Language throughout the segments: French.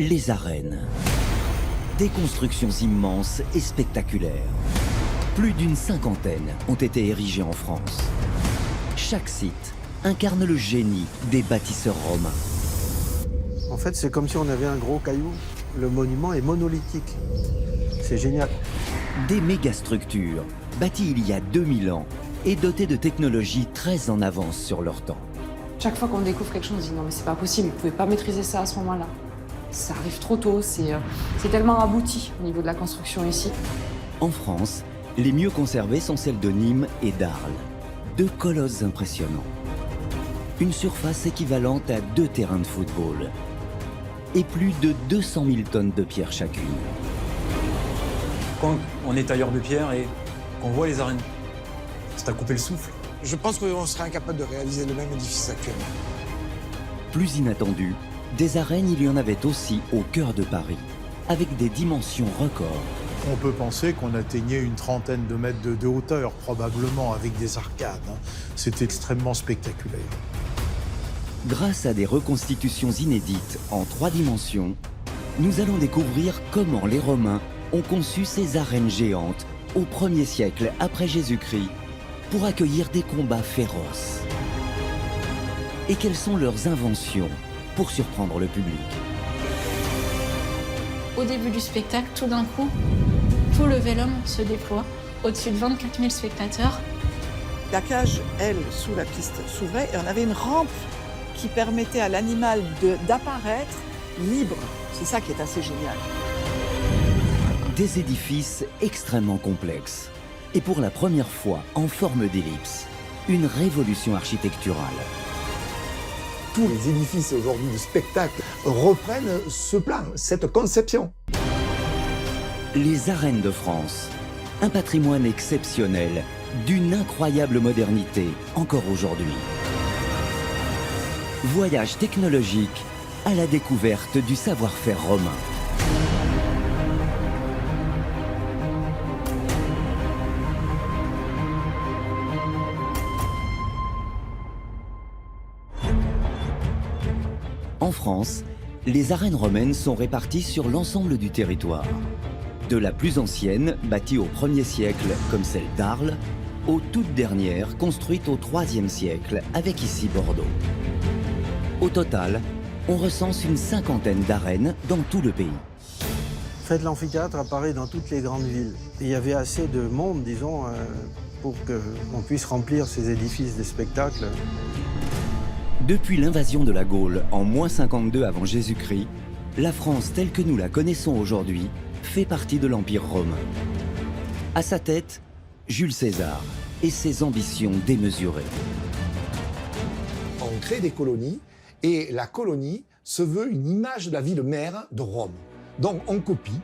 Les arènes. Des constructions immenses et spectaculaires. Plus d'une cinquantaine ont été érigées en France. Chaque site incarne le génie des bâtisseurs romains. En fait, c'est comme si on avait un gros caillou. Le monument est monolithique. C'est génial. Des mégastructures bâties il y a 2000 ans et dotées de technologies très en avance sur leur temps. Chaque fois qu'on découvre quelque chose, on se dit non mais c'est pas possible, vous pouvez pas maîtriser ça à ce moment-là. Ça arrive trop tôt, c'est tellement abouti au niveau de la construction ici. En France, les mieux conservées sont celles de Nîmes et d'Arles. Deux colosses impressionnants. Une surface équivalente à 2 terrains de football. Et plus de 200 000 tonnes de pierre chacune. Quand on est tailleur de pierre et qu'on voit les arènes, c'est à couper le souffle. Je pense qu'on serait incapable de réaliser le même édifice actuellement. Plus inattendu, des arènes, il y en avait aussi au cœur de Paris, avec des dimensions records. On peut penser qu'on atteignait une trentaine de mètres de hauteur, probablement, avec des arcades. C'est extrêmement spectaculaire. Grâce à des reconstitutions inédites en 3 dimensions, nous allons découvrir comment les Romains ont conçu ces arènes géantes au 1er siècle après Jésus-Christ pour accueillir des combats féroces. Et quelles sont leurs inventions pour surprendre le public. Au début du spectacle, tout d'un coup, tout le vélum se déploie au-dessus de 24 000 spectateurs. La cage, elle, sous la piste, s'ouvrait et on avait une rampe qui permettait à l'animal d'apparaître libre. C'est ça qui est assez génial. Des édifices extrêmement complexes. Et pour la première fois en forme d'ellipse. Une révolution architecturale. Tous les édifices aujourd'hui du spectacle reprennent ce plan, cette conception. Les arènes de France. Un patrimoine exceptionnel, d'une incroyable modernité, encore aujourd'hui. Voyage technologique à la découverte du savoir-faire romain. En France, les arènes romaines sont réparties sur l'ensemble du territoire. De la plus ancienne, bâtie au 1er siècle, comme celle d'Arles, aux toutes dernières, construites au 3e siècle, avec ici Bordeaux. Au total, on recense une cinquantaine d'arènes dans tout le pays. En fait, l'amphithéâtre apparaît dans toutes les grandes villes. Et il y avait assez de monde, disons, pour qu'on puisse remplir ces édifices de spectacles. Depuis l'invasion de la Gaule en -52 avant Jésus-Christ, la France telle que nous la connaissons aujourd'hui fait partie de l'Empire romain. À sa tête, Jules César et ses ambitions démesurées. On crée des colonies et la colonie se veut une image de la ville mère de Rome. Donc on copie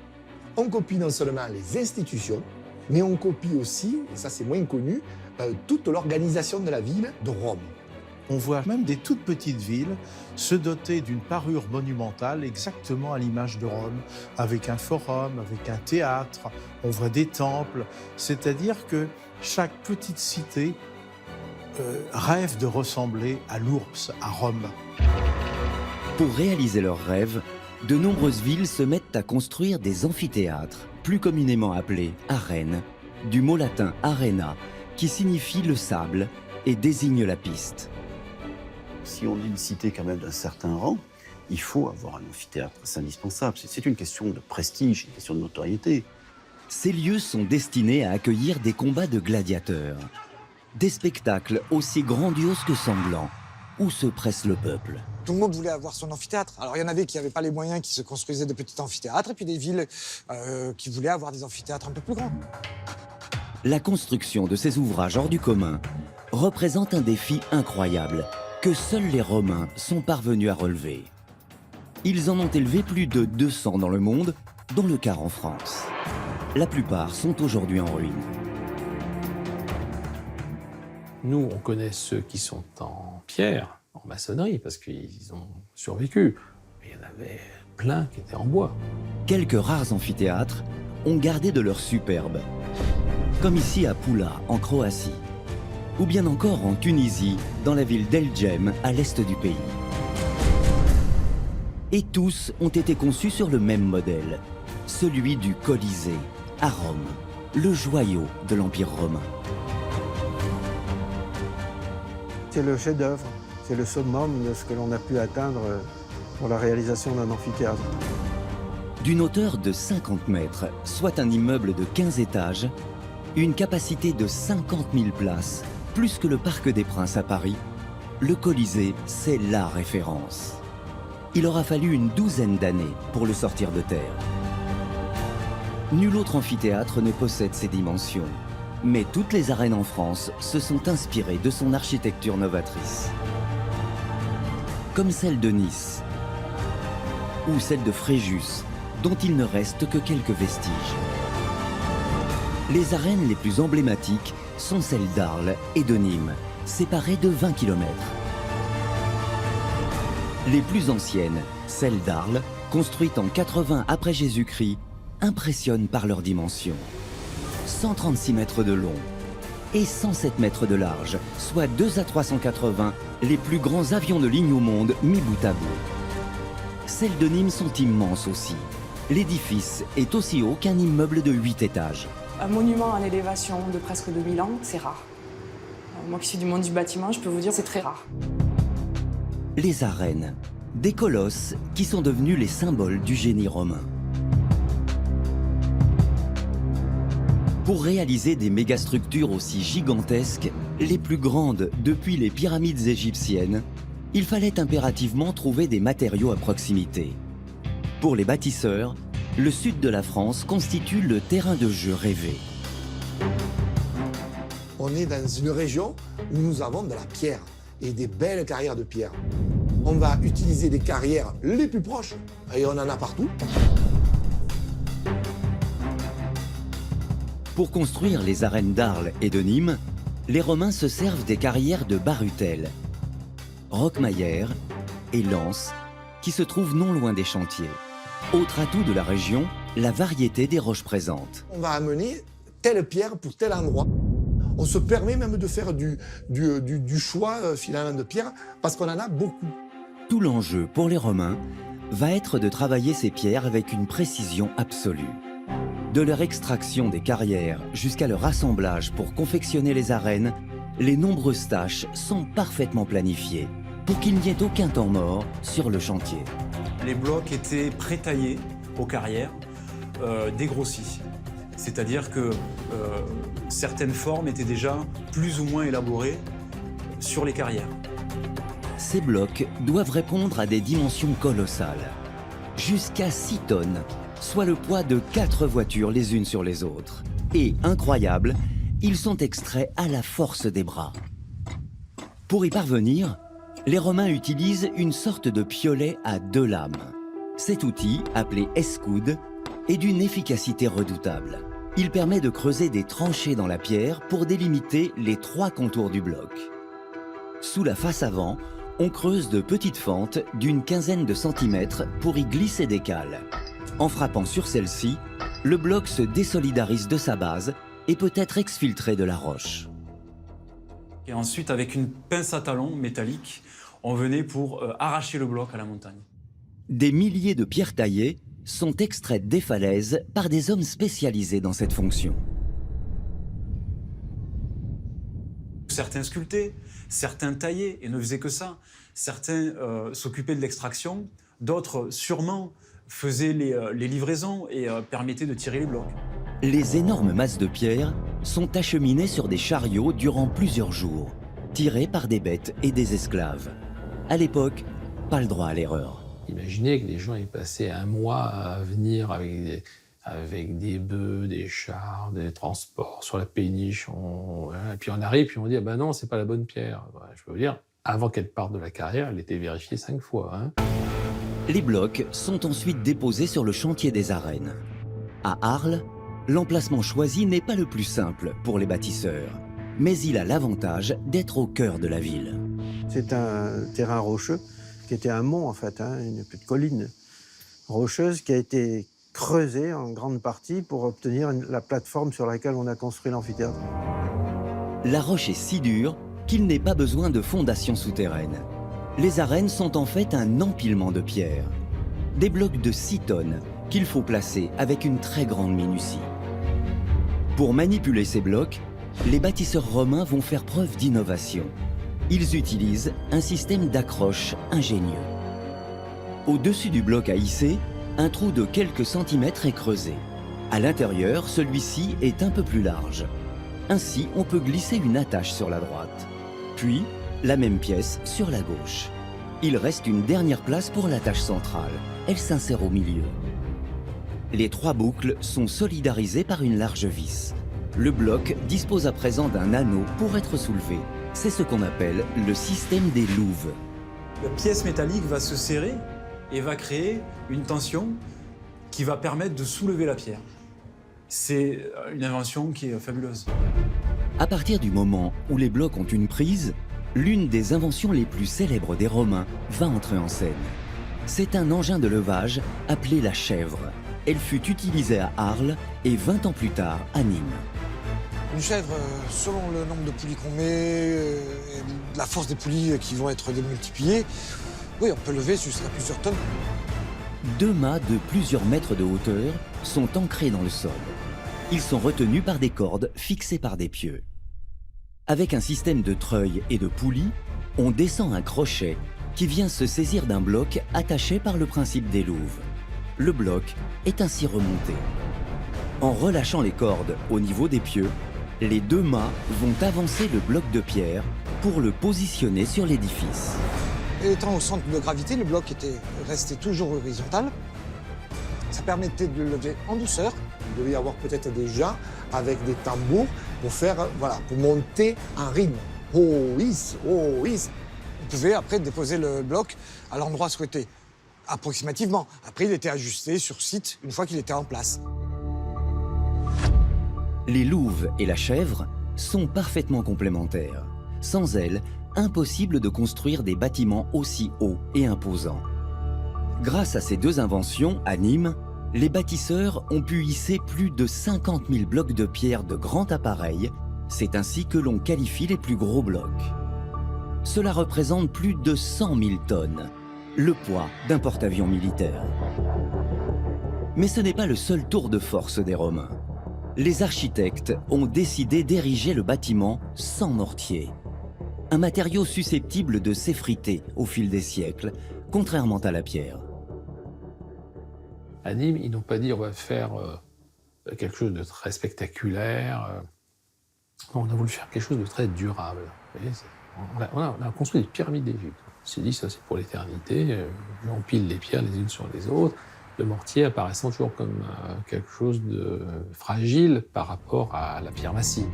non seulement les institutions, mais on copie aussi, et ça c'est moins connu, toute l'organisation de la ville de Rome. On voit même des toutes petites villes se doter d'une parure monumentale exactement à l'image de Rome, avec un forum, avec un théâtre, on voit des temples. C'est-à-dire que chaque petite cité rêve de ressembler à l'Ourps, à Rome. Pour réaliser leurs rêves, de nombreuses villes se mettent à construire des amphithéâtres, plus communément appelés arènes, du mot latin arena, qui signifie le sable et désigne la piste. Si on est une cité quand même d'un certain rang, il faut avoir un amphithéâtre, c'est indispensable. C'est une question de prestige, une question de notoriété. Ces lieux sont destinés à accueillir des combats de gladiateurs. Des spectacles aussi grandioses que sanglants, où se presse le peuple. Tout le monde voulait avoir son amphithéâtre. Alors il y en avait qui n'avaient pas les moyens, qui se construisaient de petits amphithéâtres, et puis des villes qui voulaient avoir des amphithéâtres un peu plus grands. La construction de ces ouvrages hors du commun représente un défi incroyable que seuls les Romains sont parvenus à relever. Ils en ont élevé plus de 200 dans le monde, dont le quart en France. La plupart sont aujourd'hui en ruine. Nous, on connaît ceux qui sont en pierre, en maçonnerie, parce qu'ils ont survécu. Mais il y en avait plein qui étaient en bois. Quelques rares amphithéâtres ont gardé de leur superbe, comme ici à Pula, en Croatie, ou bien encore en Tunisie, dans la ville d'El Djem, à l'est du pays. Et tous ont été conçus sur le même modèle, celui du Colisée, à Rome, le joyau de l'Empire romain. C'est le chef-d'œuvre, c'est le summum de ce que l'on a pu atteindre pour la réalisation d'un amphithéâtre. D'une hauteur de 50 mètres, soit un immeuble de 15 étages, une capacité de 50 000 places, plus que le Parc des Princes à Paris, le Colisée, c'est la référence. Il aura fallu une douzaine d'années pour le sortir de terre. Nul autre amphithéâtre ne possède ces dimensions, mais toutes les arènes en France se sont inspirées de son architecture novatrice. Comme celle de Nice, ou celle de Fréjus, dont il ne reste que quelques vestiges. Les arènes les plus emblématiques sont celles d'Arles et de Nîmes, séparées de 20 km. Les plus anciennes, celles d'Arles, construites en 80 après Jésus-Christ, impressionnent par leurs dimensions. 136 mètres de long et 107 mètres de large, soit 2 A380, les plus grands avions de ligne au monde mis bout à bout. Celles de Nîmes sont immenses aussi. L'édifice est aussi haut qu'un immeuble de 8 étages. Un monument en élévation de presque 2000 ans, c'est rare. Moi qui suis du monde du bâtiment, je peux vous dire c'est très rare. Les arènes, des colosses qui sont devenus les symboles du génie romain. Pour réaliser des mégastructures aussi gigantesques, les plus grandes depuis les pyramides égyptiennes, il fallait impérativement trouver des matériaux à proximité. Pour les bâtisseurs, le sud de la France constitue le terrain de jeu rêvé. On est dans une région où nous avons de la pierre et des belles carrières de pierre. On va utiliser des carrières les plus proches, et on en a partout. Pour construire les arènes d'Arles et de Nîmes, les Romains se servent des carrières de Barutel, Roquemaire et Lens, qui se trouvent non loin des chantiers. Autre atout de la région, la variété des roches présentes. On va amener telle pierre pour tel endroit. On se permet même de faire du choix finalement de pierre parce qu'on en a beaucoup. Tout l'enjeu pour les Romains va être de travailler ces pierres avec une précision absolue. De leur extraction des carrières jusqu'à leur assemblage pour confectionner les arènes, les nombreuses tâches sont parfaitement planifiées pour qu'il n'y ait aucun temps mort sur le chantier. Les blocs étaient pré-taillés aux carrières, dégrossis. C'est-à-dire que certaines formes étaient déjà plus ou moins élaborées sur les carrières. Ces blocs doivent répondre à des dimensions colossales. Jusqu'à 6 tonnes, soit le poids de 4 voitures les unes sur les autres. Et, incroyable, ils sont extraits à la force des bras. Pour y parvenir, les Romains utilisent une sorte de piolet à 2 lames. Cet outil, appelé escoude, est d'une efficacité redoutable. Il permet de creuser des tranchées dans la pierre pour délimiter les 3 contours du bloc. Sous la face avant, on creuse de petites fentes d'une quinzaine de centimètres pour y glisser des cales. En frappant sur celle-ci, le bloc se désolidarise de sa base et peut être exfiltré de la roche. Et ensuite, avec une pince à talons métallique, on venait pour arracher le bloc à la montagne. Des milliers de pierres taillées sont extraites des falaises par des hommes spécialisés dans cette fonction. Certains sculptaient, certains taillaient et ne faisaient que ça. Certains s'occupaient de l'extraction, d'autres sûrement faisaient les livraisons et permettaient de tirer les blocs. Les énormes masses de pierre sont acheminées sur des chariots durant plusieurs jours, tirés par des bêtes et des esclaves. À l'époque, pas le droit à l'erreur. Imaginez que les gens aient passé un mois à venir avec des bœufs, des chars, des transports sur la péniche. Et puis on arrive, puis on dit « Ah ben non, c'est pas la bonne pierre ». Je peux vous dire, avant qu'elle parte de la carrière, elle était vérifiée 5 fois. Les blocs sont ensuite déposés sur le chantier des arènes. À Arles, l'emplacement choisi n'est pas le plus simple pour les bâtisseurs, mais il a l'avantage d'être au cœur de la ville. C'est un terrain rocheux qui était un mont en fait, une petite colline rocheuse qui a été creusée en grande partie pour obtenir la plateforme sur laquelle on a construit l'amphithéâtre. La roche est si dure qu'il n'est pas besoin de fondation souterraine. Les arènes sont en fait un empilement de pierres. Des blocs de 6 tonnes qu'il faut placer avec une très grande minutie. Pour manipuler ces blocs, les bâtisseurs romains vont faire preuve d'innovation. Ils utilisent un système d'accroche ingénieux. Au-dessus du bloc à hisser, un trou de quelques centimètres est creusé. À l'intérieur, celui-ci est un peu plus large. Ainsi, on peut glisser une attache sur la droite, puis la même pièce sur la gauche. Il reste une dernière place pour l'attache centrale. Elle s'insère au milieu. Les 3 boucles sont solidarisées par une large vis. Le bloc dispose à présent d'un anneau pour être soulevé. C'est ce qu'on appelle le système des louves. La pièce métallique va se serrer et va créer une tension qui va permettre de soulever la pierre. C'est une invention qui est fabuleuse. À partir du moment où les blocs ont une prise, l'une des inventions les plus célèbres des Romains va entrer en scène. C'est un engin de levage appelé la chèvre. Elle fut utilisée à Arles et 20 ans plus tard à Nîmes. Une chèvre, selon le nombre de poulies qu'on met, et la force des poulies qui vont être démultipliées, oui, on peut lever jusqu'à plusieurs tonnes. 2 mâts de plusieurs mètres de hauteur sont ancrés dans le sol. Ils sont retenus par des cordes fixées par des pieux. Avec un système de treuil et de poulies, on descend un crochet qui vient se saisir d'un bloc attaché par le principe des louves. Le bloc est ainsi remonté. En relâchant les cordes au niveau des pieux, les 2 mâts vont avancer le bloc de pierre pour le positionner sur l'édifice. Étant au centre de gravité, le bloc était resté toujours horizontal. Ça permettait de le lever en douceur. Il devait y avoir peut-être des gens avec des tambours pour faire, voilà, pour monter un rythme. Oh, is, oh, is. On pouvait après déposer le bloc à l'endroit souhaité, approximativement. Après, il était ajusté sur site une fois qu'il était en place. Les louves et la chèvre sont parfaitement complémentaires. Sans elles, impossible de construire des bâtiments aussi hauts et imposants. Grâce à ces 2 inventions, à Nîmes, les bâtisseurs ont pu hisser plus de 50 000 blocs de pierre de grand appareil. C'est ainsi que l'on qualifie les plus gros blocs. Cela représente plus de 100 000 tonnes, le poids d'un porte-avions militaire. Mais ce n'est pas le seul tour de force des Romains. Les architectes ont décidé d'ériger le bâtiment sans mortier. Un matériau susceptible de s'effriter au fil des siècles, contrairement à la pierre. À Nîmes, ils n'ont pas dit on va faire quelque chose de très spectaculaire. On a voulu faire quelque chose de très durable. Vous voyez, on a construit des pyramides d'Égypte. On s'est dit ça c'est pour l'éternité. On pile les pierres les unes sur les autres. Le mortier apparaissant toujours comme quelque chose de fragile par rapport à la pierre massive.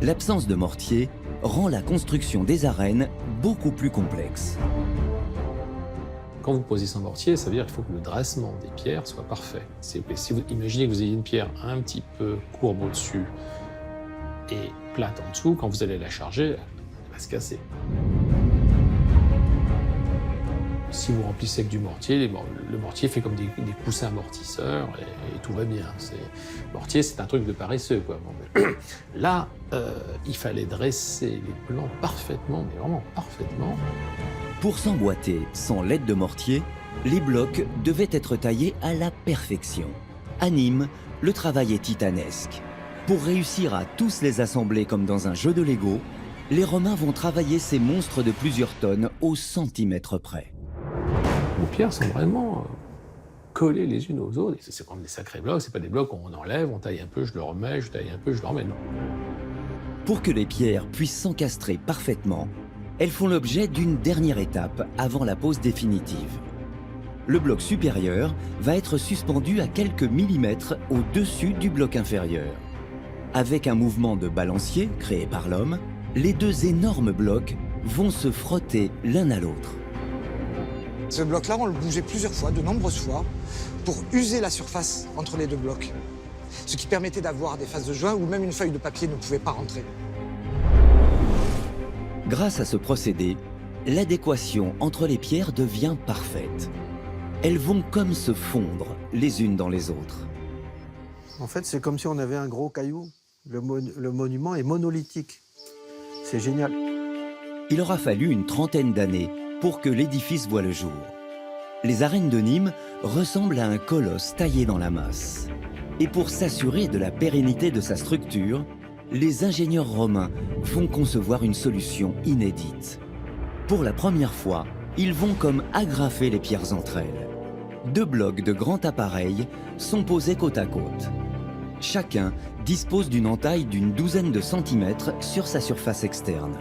L'absence de mortier rend la construction des arènes beaucoup plus complexe. Quand vous posez sans mortier, ça veut dire qu'il faut que le dressement des pierres soit parfait. Si vous imaginez que vous ayez une pierre un petit peu courbe au-dessus et plate en dessous, quand vous allez la charger, elle va se casser. Si vous remplissez avec du mortier, le mortier fait comme des coussins amortisseurs et tout va bien. Le mortier, c'est un truc de paresseux, quoi. Là, il fallait dresser les plans parfaitement, mais vraiment parfaitement. Pour s'emboîter sans l'aide de mortier, les blocs devaient être taillés à la perfection. À Nîmes, le travail est titanesque. Pour réussir à tous les assembler comme dans un jeu de Lego, les Romains vont travailler ces monstres de plusieurs tonnes au centimètre près. Les pierres sont vraiment collées les unes aux autres. C'est comme des sacrés blocs, c'est pas des blocs qu'on enlève, on taille un peu, je le remets, je taille un peu, je le remets, non. Pour que les pierres puissent s'encastrer parfaitement, elles font l'objet d'une dernière étape avant la pose définitive. Le bloc supérieur va être suspendu à quelques millimètres au-dessus du bloc inférieur. Avec un mouvement de balancier créé par l'homme, les 2 énormes blocs vont se frotter l'un à l'autre. Ce bloc-là, on le bougeait plusieurs fois, de nombreuses fois, pour user la surface entre les 2 blocs. Ce qui permettait d'avoir des faces de joint où même une feuille de papier ne pouvait pas rentrer. Grâce à ce procédé, l'adéquation entre les pierres devient parfaite. Elles vont comme se fondre les unes dans les autres. En fait, c'est comme si on avait un gros caillou. Le monument est monolithique. C'est génial. Il aura fallu une 30aine d'années pour que l'édifice voie le jour. Les arènes de Nîmes ressemblent à un colosse taillé dans la masse. Et pour s'assurer de la pérennité de sa structure, les ingénieurs romains vont concevoir une solution inédite. Pour la première fois, ils vont comme agrafer les pierres entre elles. 2 blocs de grand appareil sont posés côte à côte. Chacun dispose d'une entaille d'une douzaine de centimètres sur sa surface externe.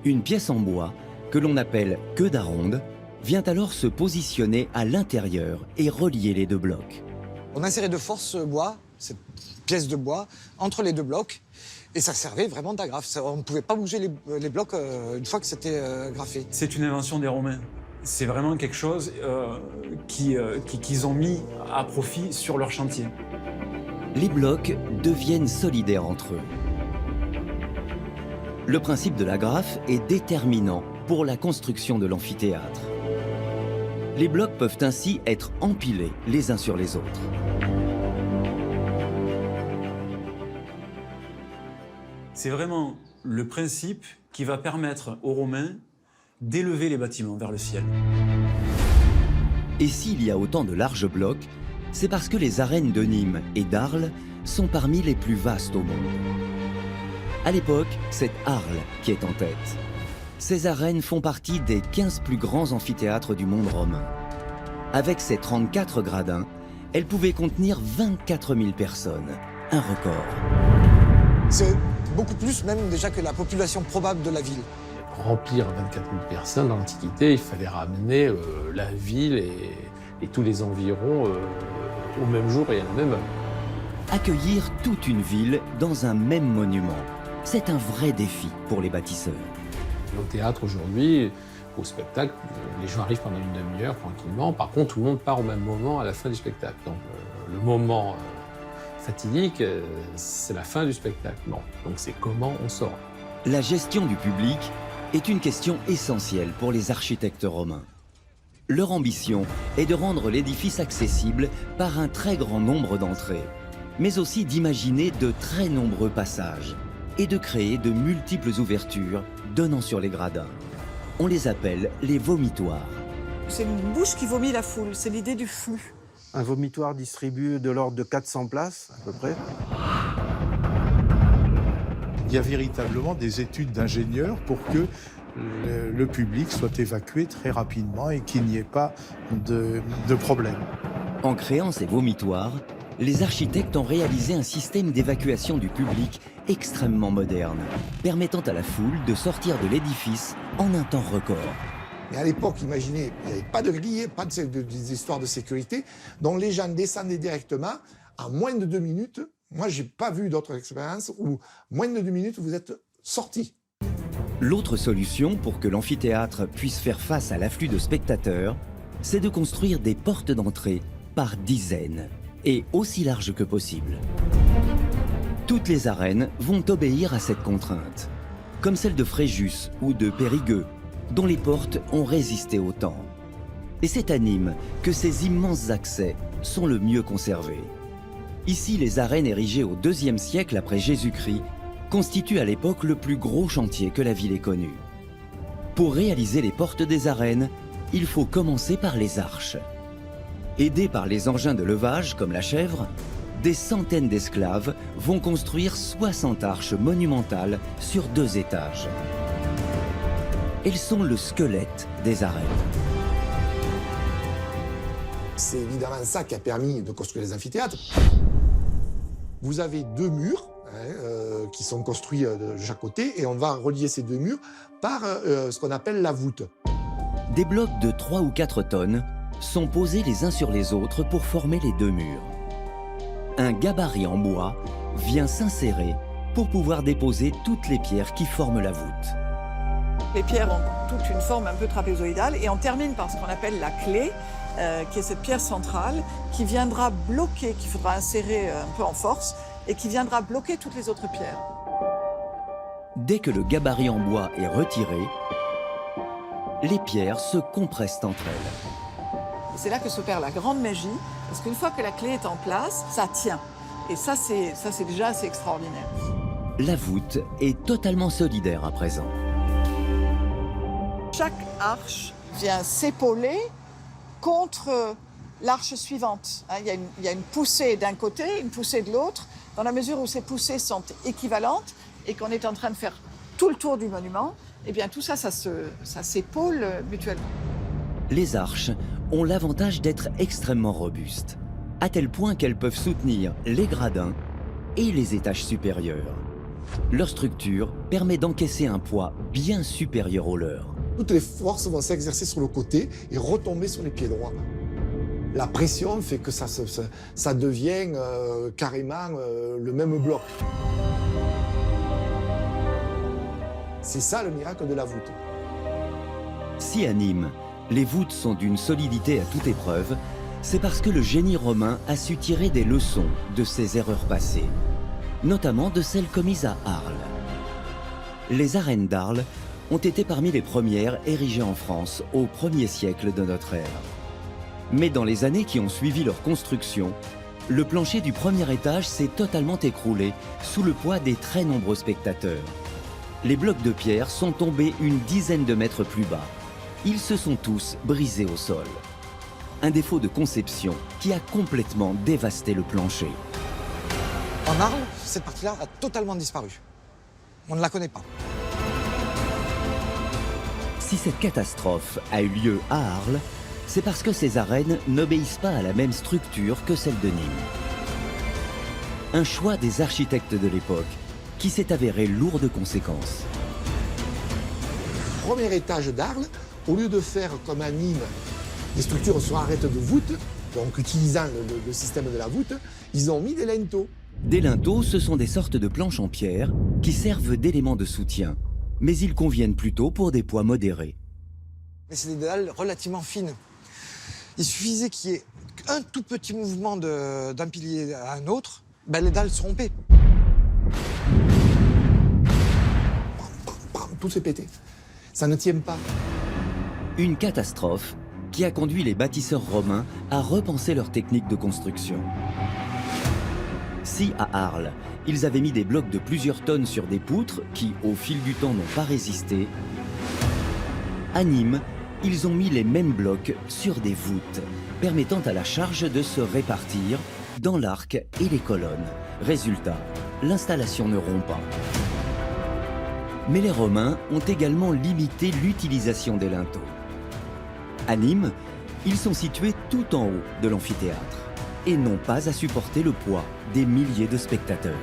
Une pièce en bois, que l'on appelle queue d'aronde, vient alors se positionner à l'intérieur et relier les 2 blocs. On insérait de force ce bois, cette pièce de bois, entre les 2 blocs, et ça servait vraiment d'agrafe. On ne pouvait pas bouger les blocs une fois que c'était graffé. C'est une invention des Romains. C'est vraiment quelque chose qu'ils ont mis à profit sur leur chantier. Les blocs deviennent solidaires entre eux. Le principe de l'agrafe est déterminant pour la construction de l'amphithéâtre. Les blocs peuvent ainsi être empilés les uns sur les autres. C'est vraiment le principe qui va permettre aux Romains d'élever les bâtiments vers le ciel. Et s'il y a autant de larges blocs, c'est parce que les arènes de Nîmes et d'Arles sont parmi les plus vastes au monde. À l'époque, c'est Arles qui est en tête. Ces arènes font partie des 15 plus grands amphithéâtres du monde romain. Avec ses 34 gradins, elles pouvaient contenir 24 000 personnes, un record. C'est beaucoup plus même déjà que la population probable de la ville. Remplir 24 000 personnes dans l'Antiquité, il fallait ramener la ville et tous les environs au même jour et à la même heure. Accueillir toute une ville dans un même monument, c'est un vrai défi pour les bâtisseurs. Au théâtre aujourd'hui, au spectacle, les gens arrivent pendant une demi-heure tranquillement. Par contre, tout le monde part au même moment à la fin du spectacle. Donc le moment fatidique, c'est la fin du spectacle. Bon, donc c'est comment on sort. La gestion du public est une question essentielle pour les architectes romains. Leur ambition est de rendre l'édifice accessible par un très grand nombre d'entrées, mais aussi d'imaginer de très nombreux passages et de créer de multiples ouvertures donnant sur les gradins. On les appelle les vomitoires. C'est une bouche qui vomit la foule, c'est l'idée du flux. Un vomitoire distribue de l'ordre de 400 places, à peu près. Il y a véritablement des études d'ingénieurs pour que le public soit évacué très rapidement et qu'il n'y ait pas de problème. En créant ces vomitoires, les architectes ont réalisé un système d'évacuation du public extrêmement moderne, permettant à la foule de sortir de l'édifice en un temps record. Mais à l'époque, imaginez, il n'y avait pas de grille, pas des histoires de sécurité, donc les gens descendaient directement en moins de 2 minutes. Moi, je n'ai pas vu d'autres expériences où moins de 2 minutes, vous êtes sortis. L'autre solution pour que l'amphithéâtre puisse faire face à l'afflux de spectateurs, c'est de construire des portes d'entrée par dizaines et aussi larges que possible. Toutes les arènes vont obéir à cette contrainte, comme celle de Fréjus ou de Périgueux, dont les portes ont résisté au temps. Et c'est à Nîmes que ces immenses accès sont le mieux conservés. Ici, les arènes érigées au IIe siècle après Jésus-Christ constituent à l'époque le plus gros chantier que la ville ait connu. Pour réaliser les portes des arènes, il faut commencer par les arches. Aidés par les engins de levage comme la chèvre, des centaines d'esclaves vont construire 60 arches monumentales sur 2 étages. Elles sont le squelette des arènes. C'est évidemment ça qui a permis de construire les amphithéâtres. Vous avez 2 murs qui sont construits de chaque côté et on va relier ces 2 murs par ce qu'on appelle la voûte. Des blocs de 3 ou 4 tonnes sont posés les uns sur les autres pour former les 2 murs. Un gabarit en bois vient s'insérer pour pouvoir déposer toutes les pierres qui forment la voûte. Les pierres ont toute une forme un peu trapézoïdale et on termine par ce qu'on appelle la clé, qui est cette pierre centrale qui viendra bloquer, qu'il faudra insérer un peu en force et qui viendra bloquer toutes les autres pierres. Dès que le gabarit en bois est retiré, les pierres se compressent entre elles. C'est là que s'opère la grande magie, parce qu'une fois que la clé est en place, ça tient. Et ça, c'est déjà assez extraordinaire. La voûte est totalement solidaire à présent. Chaque arche vient s'épauler contre l'arche suivante. Hein, il y a une poussée d'un côté, une poussée de l'autre. Dans la mesure où ces poussées sont équivalentes et qu'on est en train de faire tout le tour du monument, eh bien tout ça, ça s'épaule mutuellement. Les arches ont l'avantage d'être extrêmement robustes, à tel point qu'elles peuvent soutenir les gradins et les étages supérieurs. Leur structure permet d'encaisser un poids bien supérieur au leur. Toutes les forces vont s'exercer sur le côté et retomber sur les pieds droits. La pression fait que ça devient carrément le même bloc. C'est ça le miracle de la voûte. Si à Nîmes, les voûtes sont d'une solidité à toute épreuve, c'est parce que le génie romain a su tirer des leçons de ses erreurs passées, notamment de celles commises à Arles. Les arènes d'Arles ont été parmi les premières érigées en France au 1er siècle de notre ère. Mais dans les années qui ont suivi leur construction, le plancher du premier étage s'est totalement écroulé sous le poids des très nombreux spectateurs. Les blocs de pierre sont tombés une dizaine de mètres plus bas. Ils se sont tous brisés au sol. Un défaut de conception qui a complètement dévasté le plancher. En Arles, cette partie-là a totalement disparu. On ne la connaît pas. Si cette catastrophe a eu lieu à Arles, c'est parce que ces arènes n'obéissent pas à la même structure que celle de Nîmes. Un choix des architectes de l'époque qui s'est avéré lourd de conséquences. Premier étage d'Arles, au lieu de faire comme à Nîmes, des structures sur arête de voûte, donc utilisant le système de la voûte, ils ont mis des linteaux. Des linteaux, ce sont des sortes de planches en pierre qui servent d'éléments de soutien, mais ils conviennent plutôt pour des poids modérés. Mais c'est des dalles relativement fines. Il suffisait qu'il y ait un tout petit mouvement d'un pilier à un autre, ben les dalles se rompaient. Tout s'est pété. Ça ne tient pas. Une catastrophe qui a conduit les bâtisseurs romains à repenser leur technique de construction. Si à Arles, ils avaient mis des blocs de plusieurs tonnes sur des poutres qui, au fil du temps, n'ont pas résisté, à Nîmes, ils ont mis les mêmes blocs sur des voûtes, permettant à la charge de se répartir dans l'arc et les colonnes. Résultat, l'installation ne rompt pas. Mais les Romains ont également limité l'utilisation des linteaux. À Nîmes, ils sont situés tout en haut de l'amphithéâtre et n'ont pas à supporter le poids des milliers de spectateurs.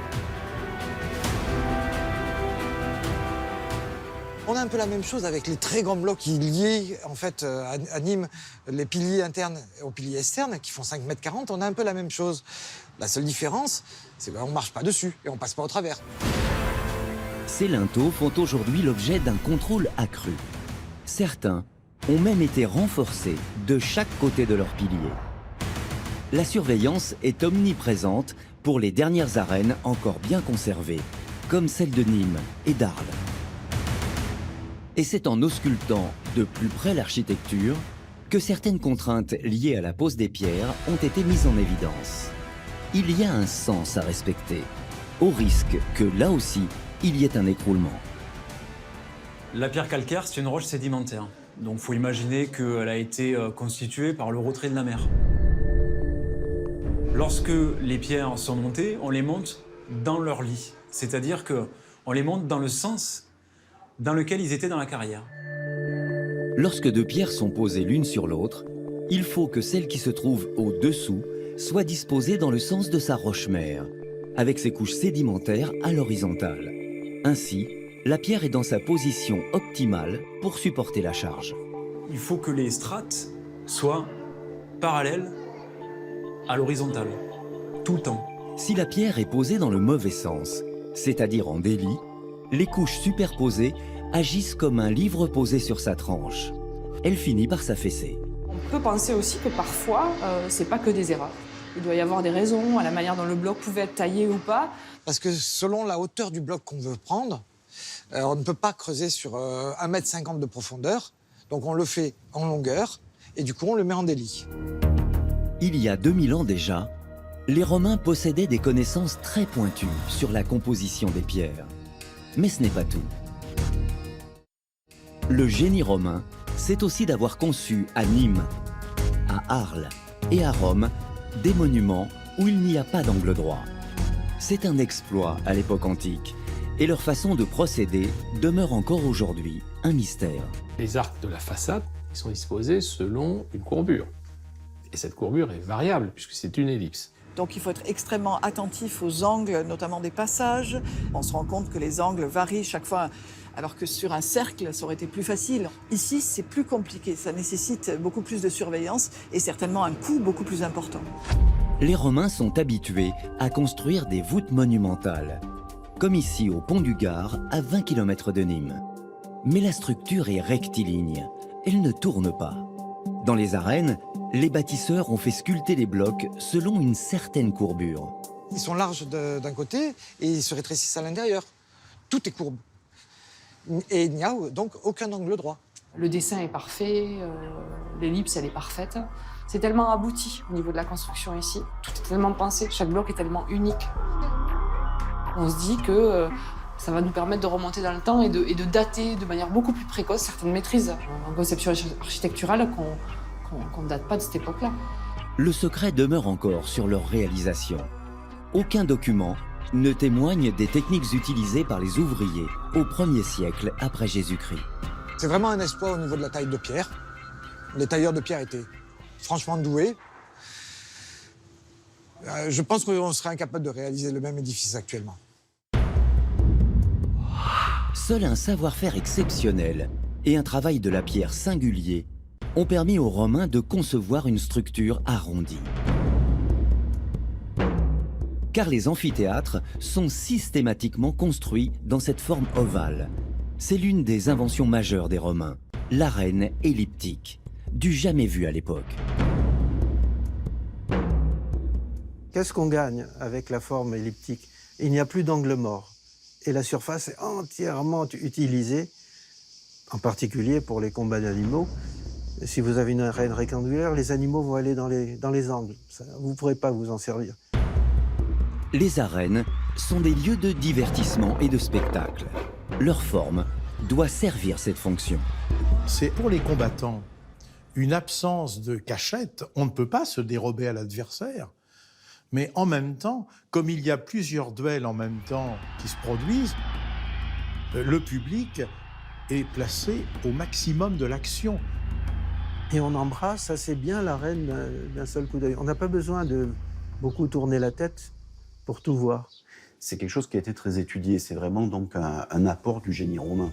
On a un peu la même chose avec les très grands blocs qui liaient en fait à Nîmes les piliers internes aux piliers externes qui font 5,40 m. On a un peu la même chose. La seule différence, c'est qu'on ne marche pas dessus et on passe pas au travers. Ces linteaux font aujourd'hui l'objet d'un contrôle accru. Certains ont même été renforcés de chaque côté de leur pilier. La surveillance est omniprésente pour les dernières arènes encore bien conservées, comme celle de Nîmes et d'Arles. Et c'est en auscultant de plus près l'architecture que certaines contraintes liées à la pose des pierres ont été mises en évidence. Il y a un sens à respecter, au risque que là aussi, il y ait un écroulement. La pierre calcaire, c'est une roche sédimentaire. Donc il faut imaginer qu'elle a été constituée par le retrait de la mer. Lorsque les pierres sont montées, on les monte dans leur lit. C'est-à-dire qu'on les monte dans le sens dans lequel ils étaient dans la carrière. Lorsque deux pierres sont posées l'une sur l'autre, il faut que celle qui se trouve au-dessous soit disposée dans le sens de sa roche-mère, avec ses couches sédimentaires à l'horizontale. Ainsi, la pierre est dans sa position optimale pour supporter la charge. Il faut que les strates soient parallèles à l'horizontale, tout le temps. Si la pierre est posée dans le mauvais sens, c'est-à-dire en délit, les couches superposées agissent comme un livre posé sur sa tranche. Elle finit par s'affaisser. On peut penser aussi que parfois, c'est pas que des erreurs. Il doit y avoir des raisons à la manière dont le bloc pouvait être taillé ou pas. Parce que selon la hauteur du bloc qu'on veut prendre, on ne peut pas creuser sur 1,50 m de profondeur. Donc on le fait en longueur et du coup on le met en délit. Il y a 2000 ans déjà, les Romains possédaient des connaissances très pointues sur la composition des pierres. Mais ce n'est pas tout. Le génie romain, c'est aussi d'avoir conçu à Nîmes, Arles et à Rome des monuments où il n'y a pas d'angle droit. C'est un exploit à l'époque antique et leur façon de procéder demeure encore aujourd'hui un mystère. Les arcs de la façade ils sont disposés selon une courbure. Et cette courbure est variable puisque c'est une ellipse. Donc il faut être extrêmement attentif aux angles, notamment des passages. On se rend compte que les angles varient chaque fois, alors que sur un cercle, ça aurait été plus facile. Ici, c'est plus compliqué, ça nécessite beaucoup plus de surveillance et certainement un coût beaucoup plus important. Les Romains sont habitués à construire des voûtes monumentales, comme ici au pont du Gard, à 20 km de Nîmes. Mais la structure est rectiligne, elle ne tourne pas. Dans les arènes, les bâtisseurs ont fait sculpter les blocs selon une certaine courbure. Ils sont larges d'un côté et ils se rétrécissent à l'intérieur. Tout est courbe. Et il n'y a donc aucun angle droit. Le dessin est parfait, l'ellipse elle est parfaite. C'est tellement abouti au niveau de la construction ici. Tout est tellement pensé, chaque bloc est tellement unique. On se dit que ça va nous permettre de remonter dans le temps et de dater de manière beaucoup plus précoce certaines maîtrises en conception architecturale qu'on ne date pas de cette époque-là. Le secret demeure encore sur leur réalisation. Aucun document ne témoigne des techniques utilisées par les ouvriers au 1er siècle après Jésus-Christ. C'est vraiment un exploit au niveau de la taille de pierre. Les tailleurs de pierre étaient franchement doués. Je pense qu'on serait incapable de réaliser le même édifice actuellement. Seul un savoir-faire exceptionnel et un travail de la pierre singulier ont permis aux Romains de concevoir une structure arrondie. Car les amphithéâtres sont systématiquement construits dans cette forme ovale. C'est l'une des inventions majeures des Romains, l'arène elliptique, du jamais vu à l'époque. Qu'est-ce qu'on gagne avec la forme elliptique? Il n'y a plus d'angle mort. Et la surface est entièrement utilisée, en particulier pour les combats d'animaux. Si vous avez une arène rectangulaire, les animaux vont aller dans les angles. Ça, vous ne pourrez pas vous en servir. Les arènes sont des lieux de divertissement et de spectacle. Leur forme doit servir cette fonction. C'est pour les combattants une absence de cachette. On ne peut pas se dérober à l'adversaire. Mais en même temps, comme il y a plusieurs duels en même temps qui se produisent, le public est placé au maximum de l'action. Et on embrasse assez bien l'arène d'un seul coup d'œil. On n'a pas besoin de beaucoup tourner la tête pour tout voir. C'est quelque chose qui a été très étudié. C'est vraiment donc un apport du génie romain.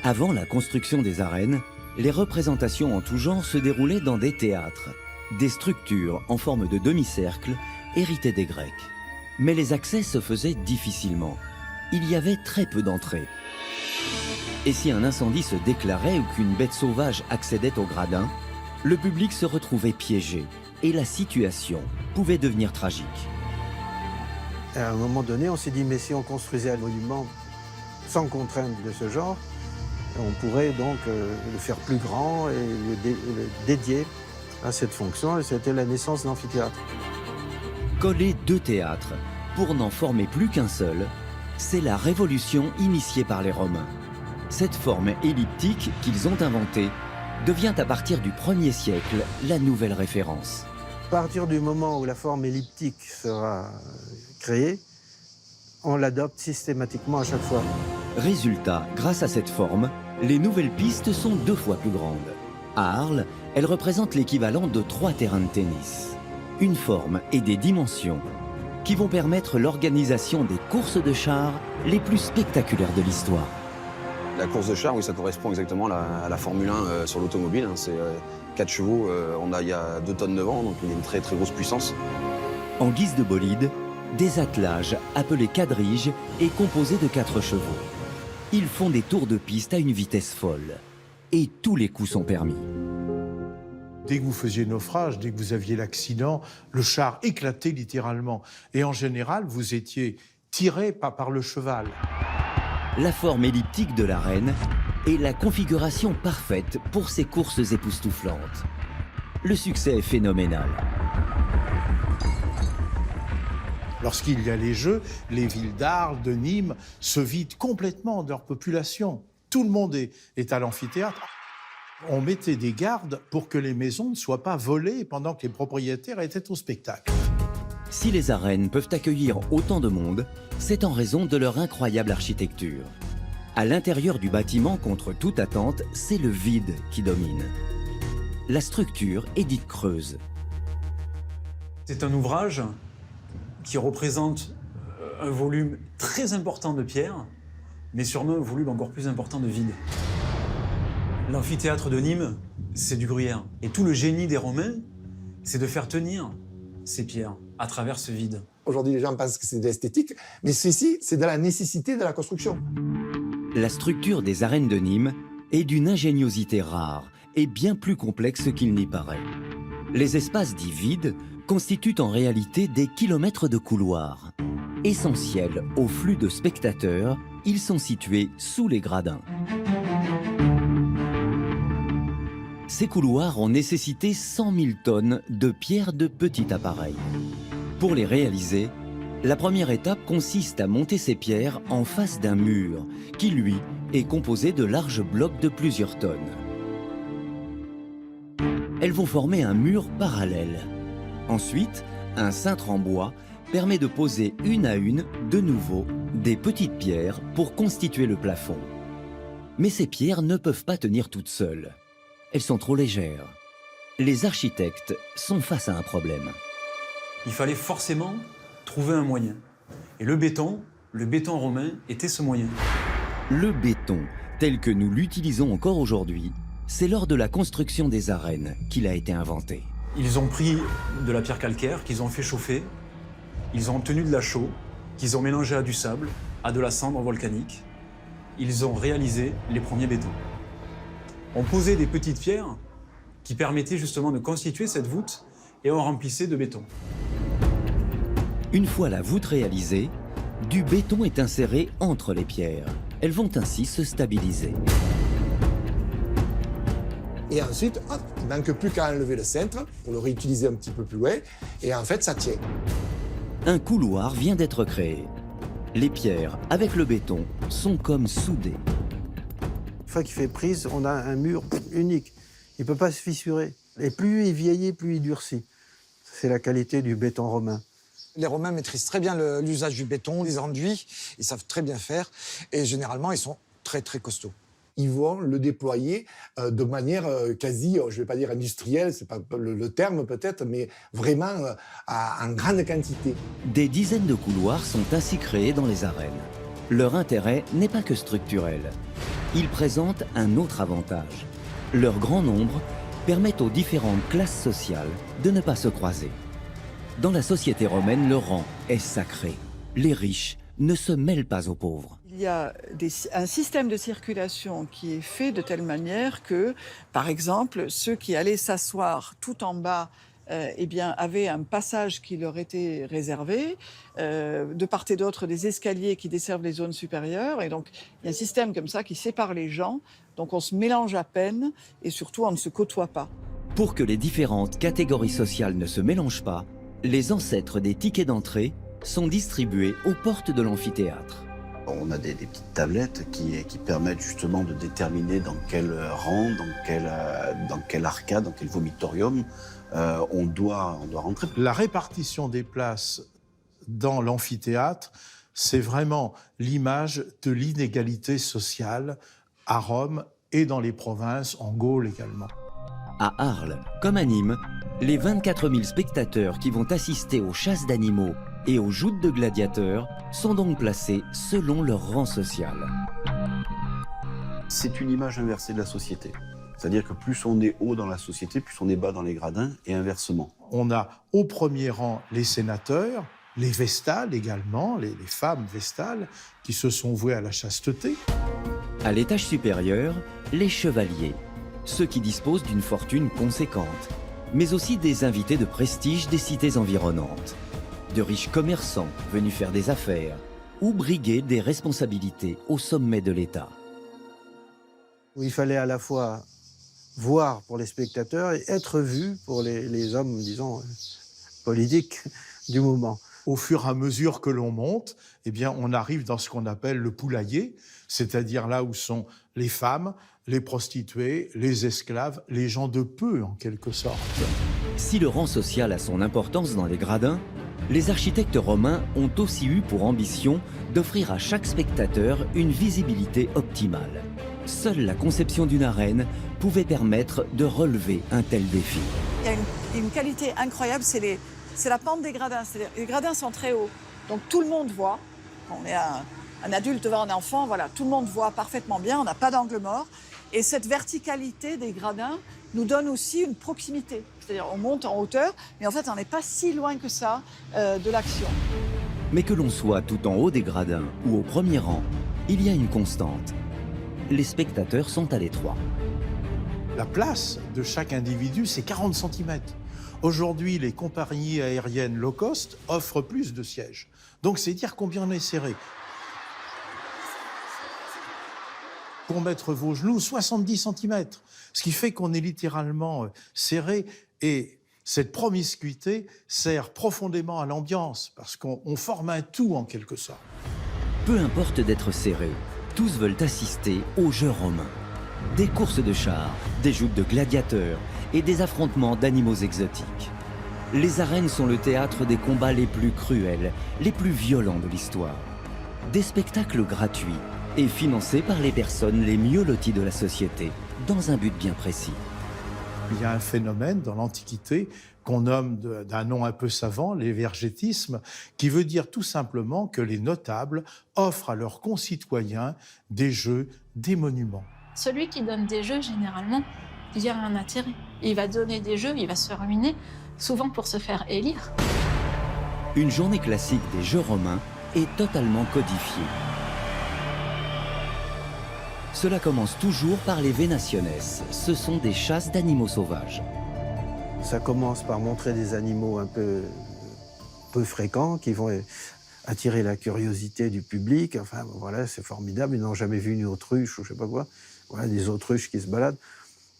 Avant la construction des arènes, les représentations en tout genre se déroulaient dans des théâtres, des structures en forme de demi-cercle héritées des Grecs. Mais les accès se faisaient difficilement. Il y avait très peu d'entrées. Et si un incendie se déclarait ou qu'une bête sauvage accédait au gradin, le public se retrouvait piégé et la situation pouvait devenir tragique. À un moment donné, on s'est dit, mais si on construisait un monument sans contrainte de ce genre, on pourrait donc le faire plus grand et le dédier à cette fonction. Et c'était la naissance de l'amphithéâtre. Coller deux théâtres pour n'en former plus qu'un seul, c'est la révolution initiée par les Romains. Cette forme elliptique qu'ils ont inventée devient à partir du 1er siècle la nouvelle référence. À partir du moment où la forme elliptique sera créée, on l'adopte systématiquement à chaque fois. Résultat, grâce à cette forme, les nouvelles pistes sont 2 fois plus grandes. À Arles, elles représentent l'équivalent de 3 terrains de tennis. Une forme et des dimensions qui vont permettre l'organisation des courses de chars les plus spectaculaires de l'histoire. La course de chars, oui, ça correspond exactement à la Formule 1 sur l'automobile. C'est 4 chevaux, il y a 2 tonnes de vent, donc il y a une très très grosse puissance. En guise de bolide, des attelages appelés quadriges et composés de 4 chevaux. Ils font des tours de piste à une vitesse folle. Et tous les coups sont permis. Dès que vous faisiez naufrage, dès que vous aviez l'accident, le char éclatait littéralement. Et en général, vous étiez tiré par le cheval. La forme elliptique de l'arène est la configuration parfaite pour ces courses époustouflantes. Le succès est phénoménal. Lorsqu'il y a les Jeux, les villes d'Arles, de Nîmes se vident complètement de leur population. Tout le monde est à l'amphithéâtre. On mettait des gardes pour que les maisons ne soient pas volées pendant que les propriétaires étaient au spectacle. Si les arènes peuvent accueillir autant de monde, c'est en raison de leur incroyable architecture. À l'intérieur du bâtiment, contre toute attente, c'est le vide qui domine. La structure est dite creuse. C'est un ouvrage qui représente un volume très important de pierre, mais sûrement un volume encore plus important de vide. L'amphithéâtre de Nîmes, c'est du gruyère. Et tout le génie des Romains, c'est de faire tenir ces pierres à travers ce vide. Aujourd'hui, les gens pensent que c'est de l'esthétique, mais ceci, c'est de la nécessité de la construction. La structure des arènes de Nîmes est d'une ingéniosité rare et bien plus complexe qu'il n'y paraît. Les espaces dits vides constituent en réalité des kilomètres de couloirs. Essentiels au flux de spectateurs, ils sont situés sous les gradins. Ces couloirs ont nécessité 100 000 tonnes de pierres de petit appareil. Pour les réaliser, la première étape consiste à monter ces pierres en face d'un mur, qui lui est composé de larges blocs de plusieurs tonnes. Elles vont former un mur parallèle. Ensuite, un cintre en bois permet de poser une à une, de nouveau, des petites pierres pour constituer le plafond. Mais ces pierres ne peuvent pas tenir toutes seules. Elles sont trop légères. Les architectes sont face à un problème. Il fallait forcément trouver un moyen. Et le béton romain était ce moyen. Le béton, tel que nous l'utilisons encore aujourd'hui, c'est lors de la construction des arènes qu'il a été inventé. Ils ont pris de la pierre calcaire qu'ils ont fait chauffer, ils ont obtenu de la chaux, qu'ils ont mélangé à du sable, à de la cendre volcanique. Ils ont réalisé les premiers bétons. On posait des petites pierres qui permettaient justement de constituer cette voûte et on remplissait de béton. Une fois la voûte réalisée, du béton est inséré entre les pierres. Elles vont ainsi se stabiliser. Et ensuite, hop, il ne manque plus qu'à enlever le cintre pour le réutiliser un petit peu plus loin. Et en fait, ça tient. Un couloir vient d'être créé. Les pierres, avec le béton, sont comme soudées. Une fois qu'il fait prise, on a un mur unique. Il ne peut pas se fissurer. Et plus il vieillit, plus il durcit. C'est la qualité du béton romain. Les Romains maîtrisent très bien l'usage du béton, les enduits, ils savent très bien faire. Et généralement, ils sont très, très costauds. Ils vont le déployer de manière quasi, je ne vais pas dire industrielle, ce n'est pas le terme peut-être, mais vraiment en grande quantité. Des dizaines de couloirs sont ainsi créés dans les arènes. Leur intérêt n'est pas que structurel. Ils présentent un autre avantage. Leur grand nombre permet aux différentes classes sociales de ne pas se croiser. Dans la société romaine, le rang est sacré. Les riches ne se mêlent pas aux pauvres. Il y a un système de circulation qui est fait de telle manière que, par exemple, ceux qui allaient s'asseoir tout en bas eh bien, avaient un passage qui leur était réservé, de part et d'autre des escaliers qui desservent les zones supérieures. Et donc, il y a un système comme ça qui sépare les gens. Donc, on se mélange à peine et surtout, on ne se côtoie pas. Pour que les différentes catégories sociales ne se mélangent pas, les ancêtres des tickets d'entrée sont distribués aux portes de l'amphithéâtre. On a des petites tablettes qui permettent justement de déterminer dans quel rang, dans quelle arcade, dans quel vomitorium on doit rentrer. La répartition des places dans l'amphithéâtre, c'est vraiment l'image de l'inégalité sociale à Rome et dans les provinces, en Gaule également. À Arles, comme à Nîmes, les 24 000 spectateurs qui vont assister aux chasses d'animaux et aux joutes de gladiateurs sont donc placés selon leur rang social. C'est une image inversée de la société. C'est-à-dire que plus on est haut dans la société, plus on est bas dans les gradins, et inversement. On a au premier rang les sénateurs, les vestales également, les femmes vestales, qui se sont vouées à la chasteté. À l'étage supérieur, les chevaliers, ceux qui disposent d'une fortune conséquente, mais aussi des invités de prestige des cités environnantes, de riches commerçants venus faire des affaires ou briguer des responsabilités au sommet de l'État. Il fallait à la fois voir pour les spectateurs et être vu pour les hommes, disons, politiques du moment. Au fur et à mesure que l'on monte, eh bien, on arrive dans ce qu'on appelle le poulailler, c'est-à-dire là où sont les femmes, les prostituées, les esclaves, les gens de peu en quelque sorte. Si le rang social a son importance dans les gradins, les architectes romains ont aussi eu pour ambition d'offrir à chaque spectateur une visibilité optimale. Seule la conception d'une arène pouvait permettre de relever un tel défi. Il y a une qualité incroyable, c'est la pente des gradins. Les gradins sont très hauts, donc tout le monde voit. On est un adulte devant un enfant, voilà, tout le monde voit parfaitement bien, on n'a pas d'angle mort. Et cette verticalité des gradins nous donne aussi une proximité. C'est-à-dire on monte en hauteur, mais en fait on n'est pas si loin que ça de l'action. Mais que l'on soit tout en haut des gradins ou au premier rang, il y a une constante. Les spectateurs sont à l'étroit. La place de chaque individu, c'est 40 cm. Aujourd'hui, les compagnies aériennes low cost offrent plus de sièges. Donc c'est dire combien on est serré. Pour mettre vos genoux, 70 cm. Ce qui fait qu'on est littéralement serré. Et cette promiscuité sert profondément à l'ambiance, parce qu'on forme un tout en quelque sorte. Peu importe d'être serré, tous veulent assister aux Jeux romains. Des courses de chars, des joutes de gladiateurs et des affrontements d'animaux exotiques. Les arènes sont le théâtre des combats les plus cruels, les plus violents de l'histoire. Des spectacles gratuits et financés par les personnes les mieux loties de la société, dans un but bien précis. Il y a un phénomène dans l'Antiquité qu'on nomme d'un nom un peu savant, l'évergétisme, qui veut dire tout simplement que les notables offrent à leurs concitoyens des jeux, des monuments. Celui qui donne des jeux, généralement, il y a un intérêt. Il va donner des jeux, il va se ruiner, souvent pour se faire élire. Une journée classique des Jeux romains est totalement codifiée. Cela commence toujours par les venationes. Ce sont des chasses d'animaux sauvages. Ça commence par montrer des animaux un peu fréquents qui vont attirer la curiosité du public. Enfin, voilà, c'est formidable. Ils n'ont jamais vu une autruche ou je sais pas quoi. Voilà, des autruches qui se baladent.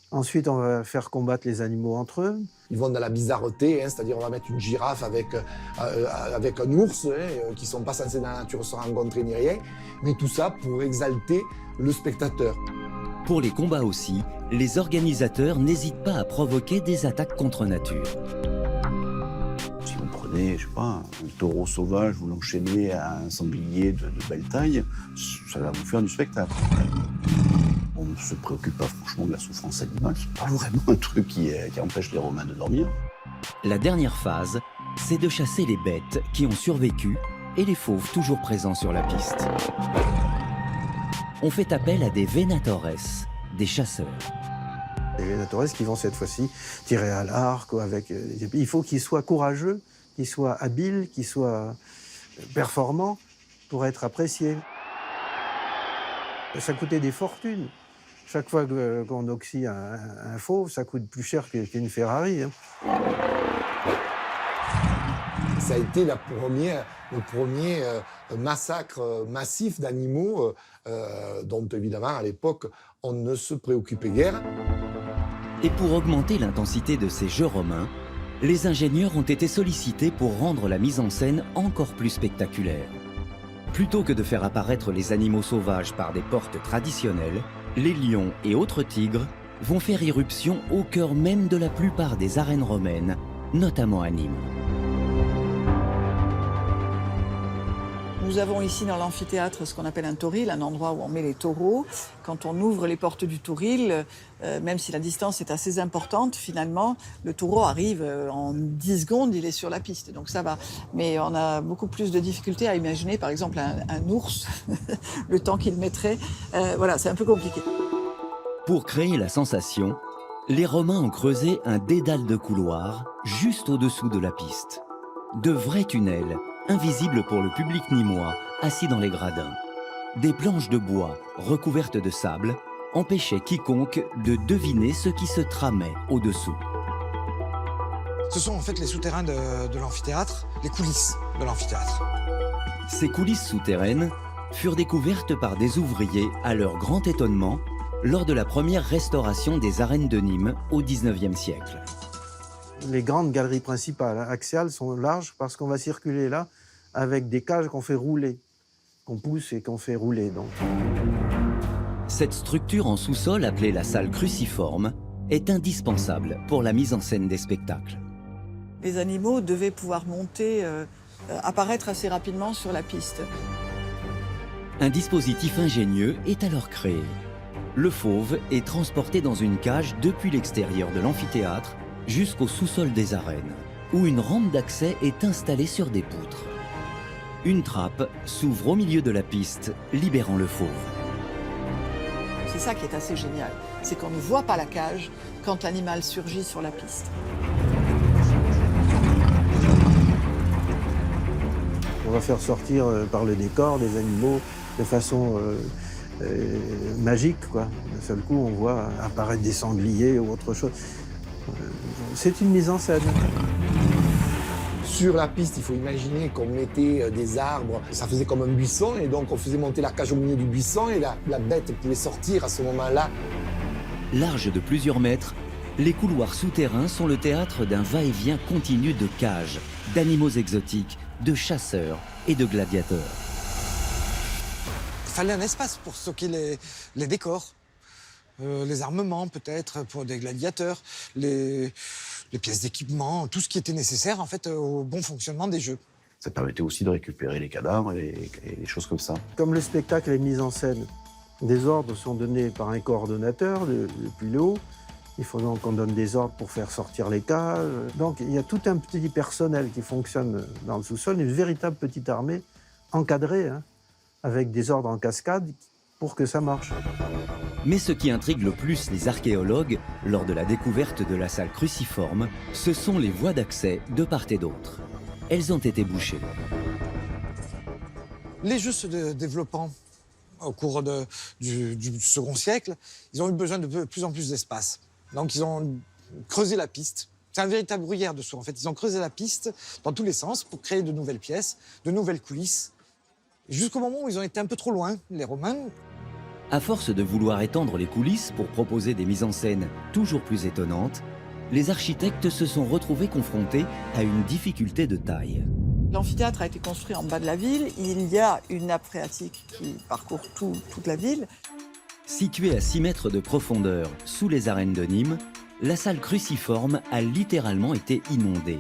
Ensuite, on va faire combattre les animaux entre eux. Ils vont dans la bizarreté, hein, c'est-à-dire on va mettre une girafe avec un ours, hein, qui ne sont pas censés dans la nature se rencontrer ni rien, mais tout ça pour exalter le spectateur. Pour les combats aussi, les organisateurs n'hésitent pas à provoquer des attaques contre nature. Si vous prenez, je sais pas, un taureau sauvage, vous l'enchaînez à un sanglier de belle taille, ça va vous faire du spectacle. On ne se préoccupe pas franchement de la souffrance animale, c'est pas vraiment un truc qui empêche les Romains de dormir. La dernière phase, c'est de chasser les bêtes qui ont survécu et les fauves toujours présents sur la piste. On fait appel à des venatores, des chasseurs. Les venatores qui vont cette fois-ci tirer à l'arc. Il faut qu'ils soient courageux, qu'ils soient habiles, qu'ils soient performants pour être appréciés. Ça coûtait des fortunes. Chaque fois qu'on oxy un fauve, ça coûte plus cher qu'une Ferrari. Hein. Ça a été le premier massacre massif d'animaux dont, évidemment, à l'époque, on ne se préoccupait guère. Et pour augmenter l'intensité de ces Jeux romains, les ingénieurs ont été sollicités pour rendre la mise en scène encore plus spectaculaire. Plutôt que de faire apparaître les animaux sauvages par des portes traditionnelles, les lions et autres tigres vont faire irruption au cœur même de la plupart des arènes romaines, notamment à Nîmes. Nous avons ici dans l'amphithéâtre ce qu'on appelle un toril, un endroit où on met les taureaux. Quand on ouvre les portes du toril, même si la distance est assez importante, finalement, le taureau arrive en 10 secondes, il est sur la piste, donc ça va. Mais on a beaucoup plus de difficultés à imaginer, par exemple, un ours, le temps qu'il mettrait. Voilà, c'est un peu compliqué. Pour créer la sensation, les Romains ont creusé un dédale de couloirs juste au-dessous de la piste. De vrais tunnels, invisibles pour le public nîmois, assis dans les gradins. Des planches de bois recouvertes de sable empêchaient quiconque de deviner ce qui se tramait au-dessous. Ce sont en fait les souterrains de l'amphithéâtre, les coulisses de l'amphithéâtre. Ces coulisses souterraines furent découvertes par des ouvriers à leur grand étonnement lors de la première restauration des arènes de Nîmes au XIXe siècle. Les grandes galeries principales axiales sont larges parce qu'on va circuler là avec des cages qu'on fait rouler, qu'on pousse et qu'on fait rouler. Donc. Cette structure en sous-sol, appelée la salle cruciforme, est indispensable pour la mise en scène des spectacles. Les animaux devaient pouvoir monter, apparaître assez rapidement sur la piste. Un dispositif ingénieux est alors créé. Le fauve est transporté dans une cage depuis l'extérieur de l'amphithéâtre jusqu'au sous-sol des arènes, où une rampe d'accès est installée sur des poutres. Une trappe s'ouvre au milieu de la piste, libérant le fauve. C'est ça qui est assez génial, c'est qu'on ne voit pas la cage quand l'animal surgit sur la piste. On va faire sortir par le décor des animaux de façon magique, quoi. D'un seul coup, on voit apparaître des sangliers ou autre chose. C'est une mise en scène. Sur la piste, il faut imaginer qu'on mettait des arbres, ça faisait comme un buisson, et donc on faisait monter la cage au milieu du buisson, et la bête pouvait sortir à ce moment-là. Larges de plusieurs mètres, les couloirs souterrains sont le théâtre d'un va-et-vient continu de cages, d'animaux exotiques, de chasseurs et de gladiateurs. Il fallait un espace pour stocker les décors, les armements peut-être pour des gladiateurs, les pièces d'équipement, tout ce qui était nécessaire en fait au bon fonctionnement des jeux. Ça permettait aussi de récupérer les cadavres et des choses comme ça. Comme le spectacle est mis en scène, des ordres sont donnés par un coordonnateur depuis le haut. Il faut donc qu'on donne des ordres pour faire sortir les cages. Donc il y a tout un petit personnel qui fonctionne dans le sous-sol, une véritable petite armée encadrée, hein, avec des ordres en cascade pour que ça marche. Mais ce qui intrigue le plus les archéologues lors de la découverte de la salle cruciforme, ce sont les voies d'accès de part et d'autre. Elles ont été bouchées. Les jeux se développant au cours du second siècle, ils ont eu besoin de plus en plus d'espace. Donc ils ont creusé la piste. C'est un véritable gruyère dessous en fait. Ils ont creusé la piste dans tous les sens pour créer de nouvelles pièces, de nouvelles coulisses. Jusqu'au moment où ils ont été un peu trop loin, les Romains. À force de vouloir étendre les coulisses pour proposer des mises en scène toujours plus étonnantes, les architectes se sont retrouvés confrontés à une difficulté de taille. L'amphithéâtre a été construit en bas de la ville. Il y a une nappe phréatique qui parcourt toute la ville. Située à 6 mètres de profondeur sous les arènes de Nîmes, la salle cruciforme a littéralement été inondée,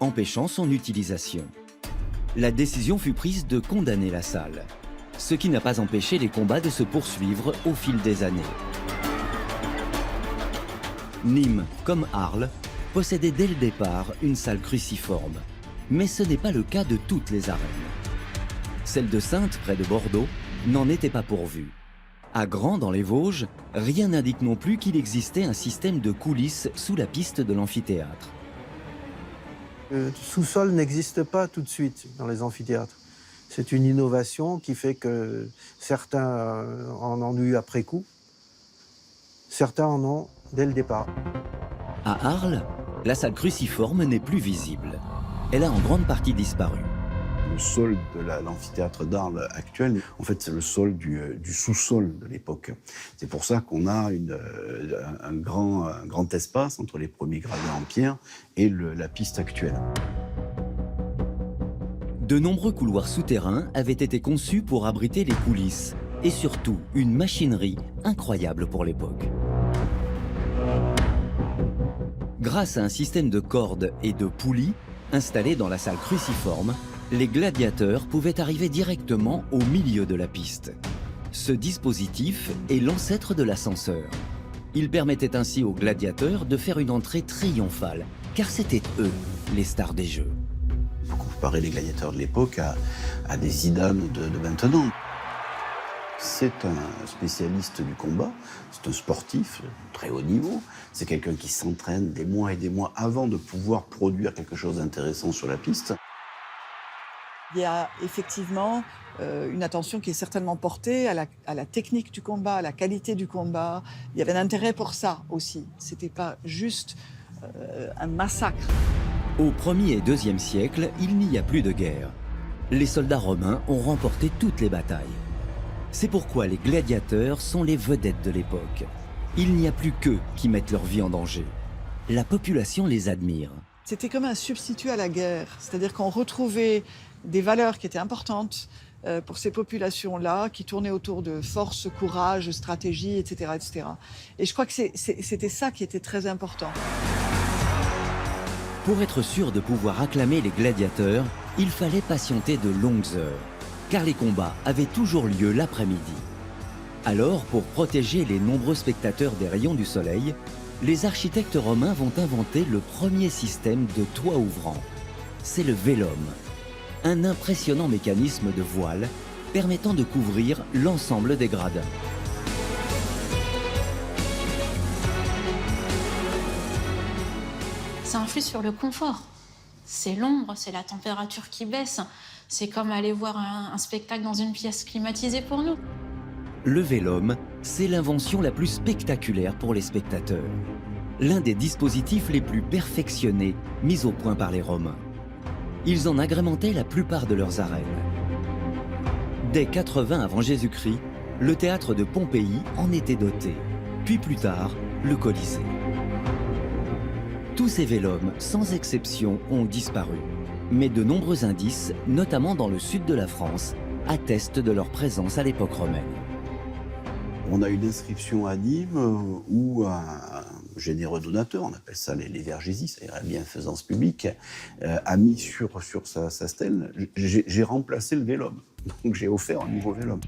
empêchant son utilisation. La décision fut prise de condamner la salle, ce qui n'a pas empêché les combats de se poursuivre au fil des années. Nîmes, comme Arles, possédait dès le départ une salle cruciforme, mais ce n'est pas le cas de toutes les arènes. Celle de Saintes, près de Bordeaux, n'en était pas pourvue. À Grand, dans les Vosges, rien n'indique non plus qu'il existait un système de coulisses sous la piste de l'amphithéâtre. Le sous-sol n'existe pas tout de suite dans les amphithéâtres. C'est une innovation qui fait que certains en ont eu après coup, certains en ont dès le départ. À Arles, la salle cruciforme n'est plus visible. Elle a en grande partie disparu. Le sol de l'amphithéâtre d'Arles actuel, en fait, c'est le sol du sous-sol de l'époque. C'est pour ça qu'on a un grand espace entre les premiers gravés en pierre et la piste actuelle. De nombreux couloirs souterrains avaient été conçus pour abriter les coulisses et surtout une machinerie incroyable pour l'époque. Grâce à un système de cordes et de poulies installés dans la salle cruciforme, les gladiateurs pouvaient arriver directement au milieu de la piste. Ce dispositif est l'ancêtre de l'ascenseur. Il permettait ainsi aux gladiateurs de faire une entrée triomphale, car c'étaient eux les stars des jeux. Il faut comparer les gladiateurs de l'époque à des Zidane de maintenant. C'est un spécialiste du combat, c'est un sportif de très haut niveau, c'est quelqu'un qui s'entraîne des mois et des mois avant de pouvoir produire quelque chose d'intéressant sur la piste. Il y a effectivement une attention qui est certainement portée à la technique du combat, à la qualité du combat. Il y avait un intérêt pour ça aussi. Ce n'était pas juste un massacre. Au 1er et 2e siècle, il n'y a plus de guerre. Les soldats romains ont remporté toutes les batailles. C'est pourquoi les gladiateurs sont les vedettes de l'époque. Il n'y a plus qu'eux qui mettent leur vie en danger. la population les admire. C'était comme un substitut à la guerre, c'est-à-dire qu'on retrouvait des valeurs qui étaient importantes pour ces populations-là, qui tournaient autour de force, courage, stratégie, etc. etc. Et je crois que c'était ça qui était très important. Pour être sûr de pouvoir acclamer les gladiateurs, il fallait patienter de longues heures, car les combats avaient toujours lieu l'après-midi. Alors, pour protéger les nombreux spectateurs des rayons du soleil, les architectes romains vont inventer le premier système de toit ouvrant. C'est le vélum, un impressionnant mécanisme de voile permettant de couvrir l'ensemble des gradins. Ça influe sur le confort. C'est l'ombre, c'est la température qui baisse. C'est comme aller voir un spectacle dans une pièce climatisée pour nous. Le vélum, c'est l'invention la plus spectaculaire pour les spectateurs. L'un des dispositifs les plus perfectionnés mis au point par les Romains. Ils en agrémentaient la plupart de leurs arènes. Dès 80 avant Jésus-Christ, le théâtre de Pompéi en était doté. Puis plus tard, le Colisée. Tous ces vélums, sans exception, ont disparu. Mais de nombreux indices, notamment dans le sud de la France, attestent de leur présence à l'époque romaine. On a une inscription à Nîmes où un généreux donateur, on appelle ça les vergésies, c'est-à-dire la bienfaisance publique, a mis sur sa stèle « J'ai remplacé le vélum ». Donc j'ai offert un nouveau vélum.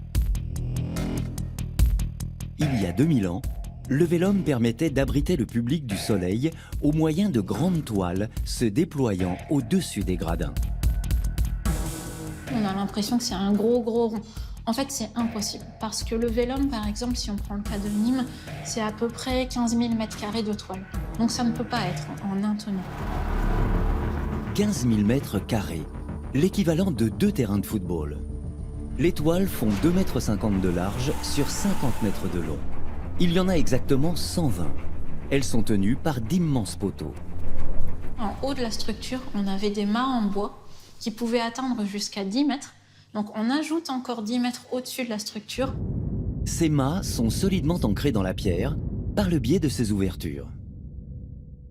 Il y a 2000 ans, le vélum permettait d'abriter le public du soleil au moyen de grandes toiles se déployant au-dessus des gradins. On a l'impression que c'est un gros rond. En fait, c'est impossible. Parce que le vélum, par exemple, si on prend le cas de Nîmes, c'est à peu près 15 000 m² de toile. Donc ça ne peut pas être en un tenant. 15 000 m², l'équivalent de 2 terrains de football. Les toiles font 2,50 m de large sur 50 mètres de long. Il y en a exactement 120. Elles sont tenues par d'immenses poteaux. En haut de la structure, on avait des mâts en bois qui pouvaient atteindre jusqu'à 10 mètres. Donc on ajoute encore 10 mètres au-dessus de la structure. Ces mâts sont solidement ancrés dans la pierre par le biais de ces ouvertures.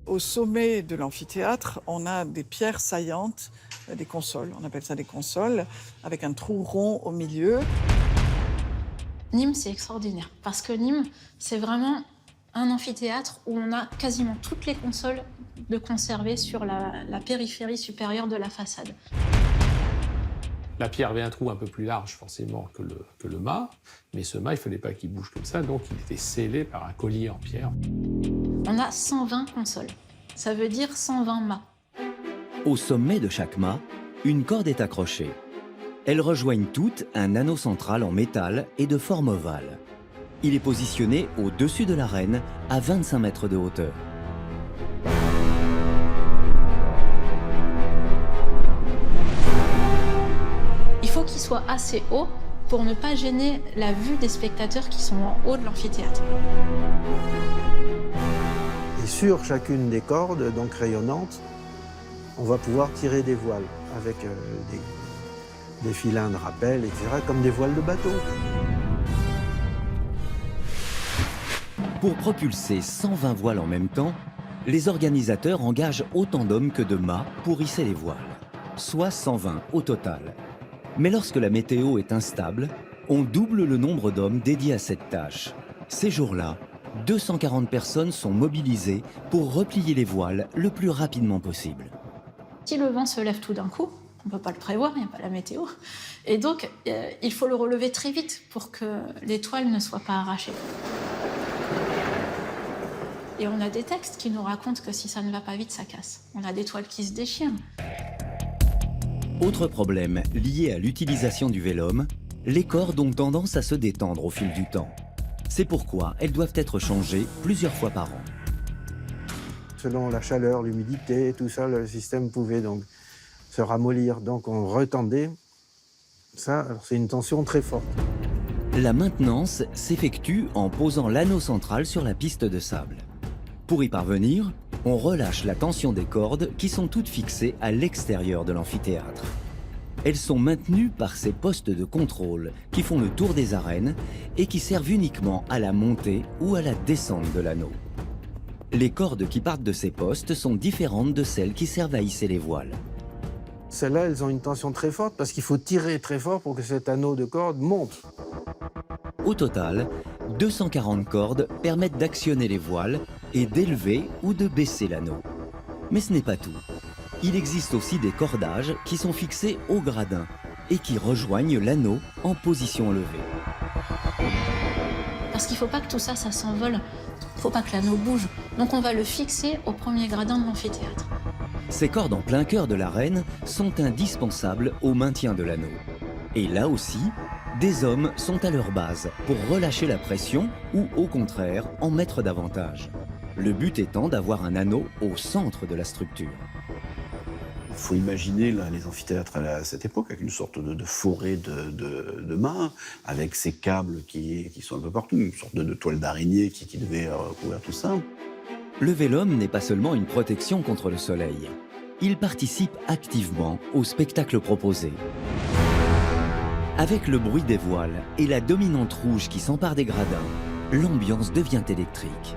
Au sommet de l'amphithéâtre, on a des pierres saillantes, des consoles, on appelle ça des consoles, avec un trou rond au milieu. Nîmes, c'est extraordinaire, parce que Nîmes, c'est vraiment un amphithéâtre où on a quasiment toutes les consoles de conserver sur la périphérie supérieure de la façade. La pierre avait un trou un peu plus large forcément que le mât, mais ce mât, il ne fallait pas qu'il bouge comme ça, donc il était scellé par un collier en pierre. On a 120 consoles, ça veut dire 120 mâts. Au sommet de chaque mât, une corde est accrochée. Elles rejoignent toutes un anneau central en métal et de forme ovale. Il est positionné au-dessus de l'arène à 25 mètres de hauteur. Il faut qu'il soit assez haut pour ne pas gêner la vue des spectateurs qui sont en haut de l'amphithéâtre. Et sur chacune des cordes, donc rayonnantes, on va pouvoir tirer des voiles avec des filins de rappel, etc., comme des voiles de bateau. Pour propulser 120 voiles en même temps, les organisateurs engagent autant d'hommes que de mâts pour hisser les voiles, soit 120 au total. Mais lorsque la météo est instable, on double le nombre d'hommes dédiés à cette tâche. Ces jours-là, 240 personnes sont mobilisées pour replier les voiles le plus rapidement possible. Si le vent se lève tout d'un coup, on ne peut pas le prévoir, il n'y a pas la météo. Et donc, il faut le relever très vite pour que les toiles ne soient pas arrachées. Et on a des textes qui nous racontent que si ça ne va pas vite, ça casse. On a des toiles qui se déchirent. Autre problème lié à l'utilisation du vélum, les cordes ont tendance à se détendre au fil du temps. C'est pourquoi elles doivent être changées plusieurs fois par an. Selon la chaleur, l'humidité, tout ça, le système pouvait donc se ramollir. Donc on retendait. Ça, c'est une tension très forte. La maintenance s'effectue en posant l'anneau central sur la piste de sable. Pour y parvenir, on relâche la tension des cordes qui sont toutes fixées à l'extérieur de l'amphithéâtre. Elles sont maintenues par ces postes de contrôle qui font le tour des arènes et qui servent uniquement à la montée ou à la descente de l'anneau. Les cordes qui partent de ces postes sont différentes de celles qui servent à hisser les voiles. Celles-là, elles ont une tension très forte parce qu'il faut tirer très fort pour que cet anneau de corde monte. Au total, 240 cordes permettent d'actionner les voiles et d'élever ou de baisser l'anneau. Mais ce n'est pas tout. Il existe aussi des cordages qui sont fixés au gradin et qui rejoignent l'anneau en position levée. Parce qu'il ne faut pas que tout ça, ça s'envole. Il ne faut pas que l'anneau bouge. Donc on va le fixer au premier gradin de l'amphithéâtre. Ces cordes en plein cœur de l'arène sont indispensables au maintien de l'anneau. Et là aussi, des hommes sont à leur base pour relâcher la pression ou au contraire en mettre davantage. Le but étant d'avoir un anneau au centre de la structure. Il faut imaginer là, les amphithéâtres à cette époque avec une sorte de forêt de mâts, avec ces câbles qui sont un peu partout, une sorte de toile d'araignée qui devait recouvrir tout ça. Le vélum n'est pas seulement une protection contre le soleil. Il participe activement au spectacle proposé. Avec le bruit des voiles et la dominante rouge qui s'empare des gradins, l'ambiance devient électrique.